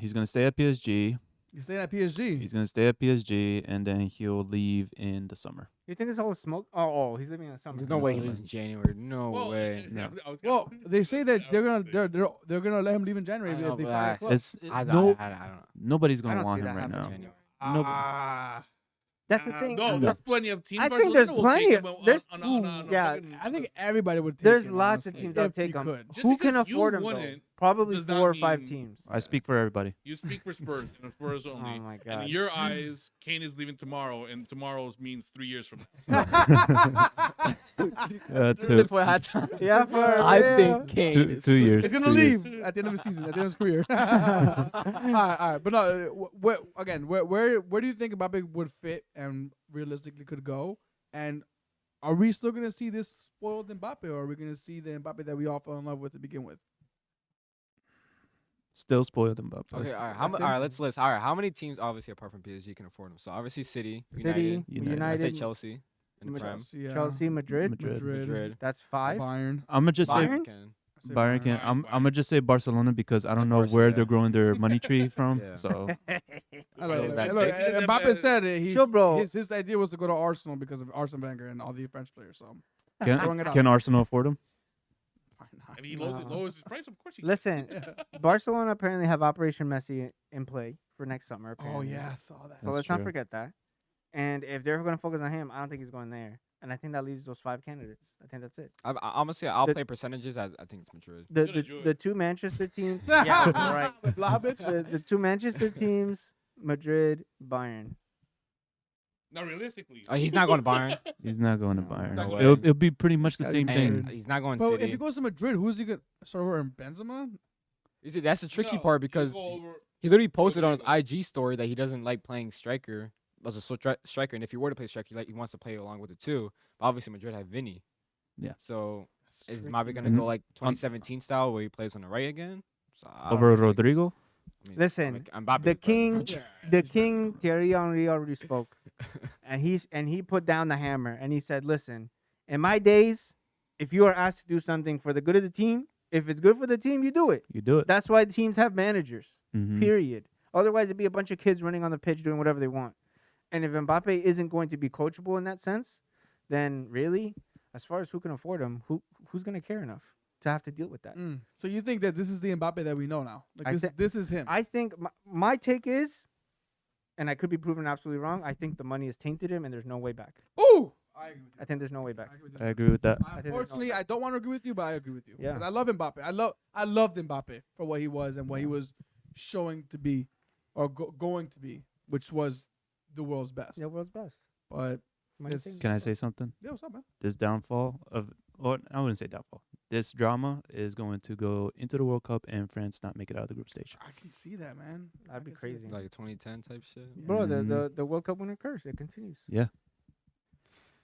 He's gonna stay at PSG. You staying at PSG? He's gonna stay at PSG, and then he'll leave in the summer. You think this all is smoke? Oh, he's living in the summer. There's no way he leaves in January. No way. No. Well, they say that they're gonna let him leave in January I know, if they but buy a club. It's I no, don't know. nobody's I gonna don't want see him that right now. happening. January. Ah, That's the thing. No, No. there's plenty of teams. I think there's Barcelona will take plenty him of- on- there's- on a- on a yeah, fucking- I think everybody would take There's him, lots of honestly, teams that if take he him. could. Just Who can because you afford him though? wouldn't Probably does not 4 or 5 mean- teams. I speak for everybody. You speak for Spurs and Spurs only. Oh my And god. in your eyes, Kane is leaving tomorrow, and tomorrow's means 3 years from now. Two, Before halftime. Yeah, for I real. think Kane. two, is 2 years. He's gonna 2 years. leave at the end of the season, at the end of his career. all right. But no, where do you think Mbappe would fit and realistically could go? And are we still gonna see this spoiled Mbappe, or are we gonna see the Mbappe that we all fell in love with to begin with? Still spoiled Mbappe. Okay, all right. I All think- right, let's list. All right, how many teams, obviously, apart from PSG, can afford him? So obviously, City, City, United. I'd say United, Chelsea in the prime. Chelsea, Chelsea, Madrid. Madrid. That's 5. Bayern. I'm gonna just say Bayern? Can. I say Bayern can. Bayern. I'm gonna just say Barcelona because I don't And know Barca, where yeah. they're growing their money tree from. Yeah. So I Well, look, that- look, that- Mbappe that- said it. Chill, bro. His idea was to go to Arsenal because of Arsene Wenger and all the French players. So throwing it can, out. can Arsenal afford him? why not? If he No. lowers his price, of course he can. Listen, Barcelona apparently have Operation Messi in play for next summer. Oh Apparently. yeah, I saw that. So That's let's not true. forget that. And if they're going to focus on him, I don't think he's going there. And I think that leaves those 5 candidates. I think that's it. I'm gonna say I'll The- play percentages. I think it's Madrid. The Good enjoy. the 2 Manchester teams. Yeah, right. With Vlahovic? The 2 Manchester teams, Madrid, Bayern. Not realistically. He's not going to Bayern. He's not going to No, Bayern. no it'll, way. it'll be pretty much the Gotta same be thing. And he's not going But City. if he goes to Madrid, who's he gonna start over in Benzema? You see, that's the tricky No, part he'll because go over- he literally posted on his Rodrigo. IG story that he doesn't like playing striker as a striker, and if he were to play striker, he wants to play along with the two. But obviously, Madrid have Vinny. Yeah. So is tricky, Mbappe gonna man. go like 2017 style where he plays on the right again? So I don't Over really- Rodrigo? I mean, Listen, Mbappe the is better. king- Yeah. The king Thierry Henry already spoke, and he put down the hammer and he said, "Listen, in my days, if you are asked to do something for the good of the team, if it's good for the team, you do it. You do it. That's why teams have managers. Mhm. Period. Otherwise, it'd be a bunch of kids running on the pitch doing whatever they want. And if Mbappe isn't going to be coachable in that sense, then really, as far as who can afford him, who's going to care enough to have to deal with that? So you think that this is the Mbappe that we know now? Like I this, thi- this is him. I think my take is, and I could be proven absolutely wrong, I think the money has tainted him and there's no way back. Ooh, I agree with you. I think there's no way back. I agree with I you. agree with that. think there's no- Unfortunately, I don't want to agree with you, but I agree with you. Yeah. 'Cause I love Mbappe. I loved Mbappe for what he was and what he was showing to be, or going to be, which was the world's best. The world's best. But Money It's- things. Can I say something? yeah, what's up, man? This downfall of, or I wouldn't say downfall. This drama is going to go into the World Cup and France not make it out of the group stage. I can see that, man. That'd I be can see it. crazy. Like a 2010 type shit. Bro, the World Cup winner curse, it continues. Yeah,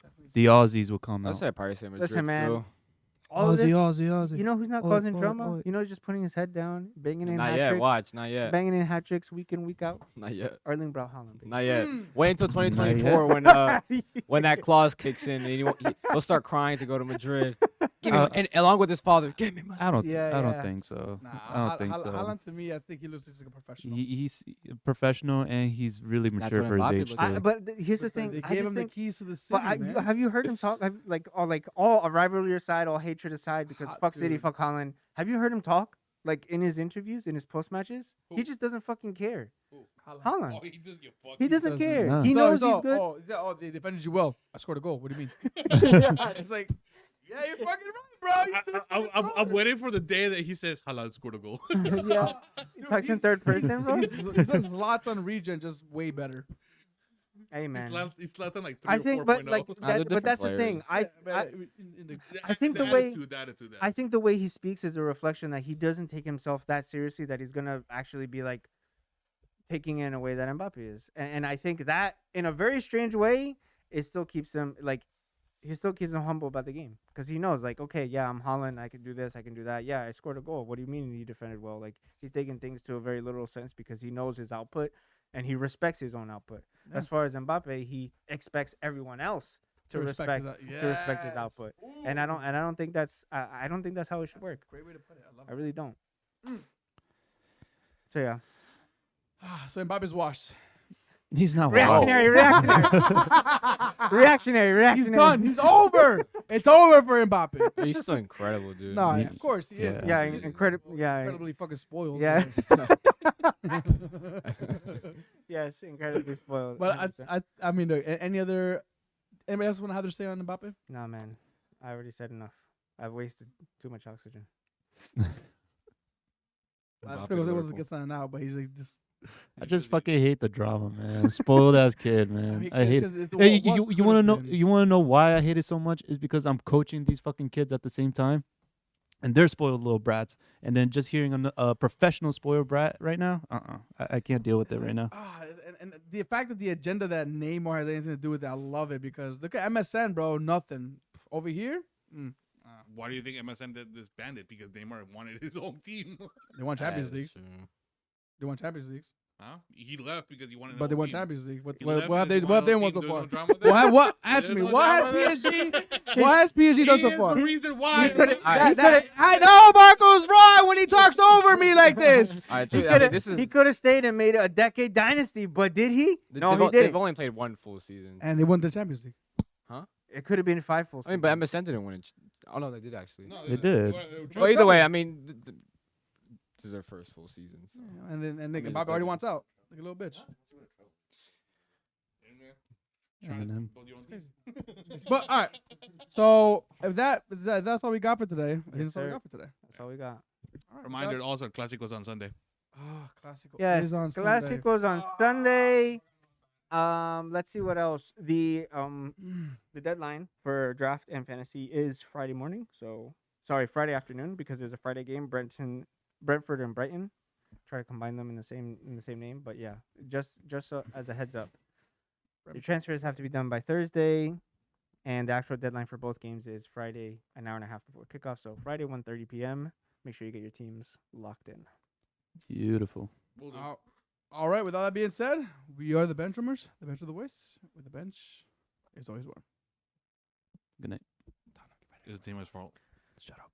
Definitely the Aussies will come That's out. it. Paris Saint Listen, man. Madrid. All of this, Aussie. you know who's not Oi, causing oi, drama? oi. You know, just putting his head down, banging in Not hat yet. tricks, Watch. Not yet. banging in hat tricks week in, week out. Not yet. Erling Braut Haaland. baby. Not yet. Mm. Wait until Not 2024 when that clause kicks in and he'll start crying to go to Madrid. Give me and along with his father. Give me money. I don't. Yeah, I don't yeah. think so. Nah, I don't think so. Haaland to me, I think he looks like a professional. He's professional and he's really That's mature what for his Mbappe age looks too. like. But here's the Look, thing. they I gave just him the think, keys to the city, but man. have you heard him talk? All a rivalry aside, all hatred aside, because Hot fuck City, dude. fuck Holland. Have you heard him talk? Like in his interviews, in his post matches, he Who? just doesn't fucking care. Haaland. Haaland. Oh, he doesn't give a fuck. He doesn't doesn't. care. Yeah. He So- knows so- he's good. Oh, they defended you well. I scored a goal. What do you mean? It's like, yeah, you're fucking right, bro. You did I'm fucking waiting for the day that he says Haaland scored a goal. Yeah. He talks in third person, bro. He says Zlatan region just way better. Hey man. He's Zlatan like 3 I or think, 4.0. but like, they're but different that's the thing. players. I think the way- attitude. I think the way he speaks is a reflection that he doesn't take himself that seriously, that he's gonna actually be like taking in a way that Mbappe is, and I think that in a very strange way, it still keeps him like, he still keeps him humble about the game because he knows like, okay, yeah, I'm Holland, I can do this, I can do that. Yeah, I scored a goal. What do you mean you defended well? Like he's taking things to a very literal sense because he knows his output and he respects his own output. Yeah. As far as Mbappe, he expects everyone else to respect his output. And I don't think that's I don't think that's how it should work. Great way to put it. I love I it. really don't. So yeah, So Mbappe's washed. He's not reactionary. He's done. He's over. It's over for Mbappe. But he's still incredible, dude. No, He- of course he is. yeah. Yeah, He's incredible. Yeah, incredibly fucking spoiled. Yeah. man. yes, incredibly spoiled. But 100%. I mean, look, anybody else want to have their say on Mbappe? Nah, man, I already said enough. I've wasted too much oxygen. I Mbappe forgot it was Liverpool. against that now, but he's like just. I just fucking hate the drama, man. Spoiled ass kid, man. I hate it. 'cause it's Hey, what you could've want to know? been. You want to know why I hate it so much? Is because I'm coaching these fucking kids at the same time, and they're spoiled little brats. And then just hearing a professional spoiled brat right now, I can't deal with It's it right like, now. And the fact that the agenda that Neymar has anything to do with it, I love it because look at MSN, bro. Nothing over here. Why do you think MSN did disbanded? Because Neymar wanted his own team. They won Champions That is Leagues. true. They won Champions Leagues, Huh? He left because he wanted. but they his own won team. Champions League. What He what left have because they he what have they wanted won his so own far? team. There's no drama there. What ask There's me? no What has drama there. PSG? What has PSG He done so is far? the reason why. I know Marco's wrong when he talks over me like this. All right, He dude, I mean, could this is. have stayed and made it a decade dynasty, but did he? No, they've he They've didn't. only played one full season. And they won the Champions League. It could have been 5 full. I mean, but seasons. MSN didn't win it. Oh no, they did actually. No, They did. Well, either way, I mean, this is their first full season. So. And then I mean, Mbappe it's already like- wants out like a little bitch. Eminem. But all right, so if that's all we got for today. I think Yes, that's all we sir. got for today. That's all we got. All right, Reminder: also, Clásicos on Sunday. Classical. Yes, is on Sunday. Clásicos on Sunday. Let's see what else. The deadline for draft and fantasy is Friday morning. So sorry, Friday afternoon because there's a Friday game. Brentford and Brighton. Try to combine them in the same name, but yeah, just so, as a heads up, the transfers have to be done by Thursday, and the actual deadline for both games is Friday, an hour and a half before kickoff. So Friday, 1:30 p.m. Make sure you get your teams locked in. Beautiful. We'll do. All right. With all that being said, we are the Benchwarmers, the bench of the voice. With the bench, is always warm. Good night. It's Neymars' fault. Shut up.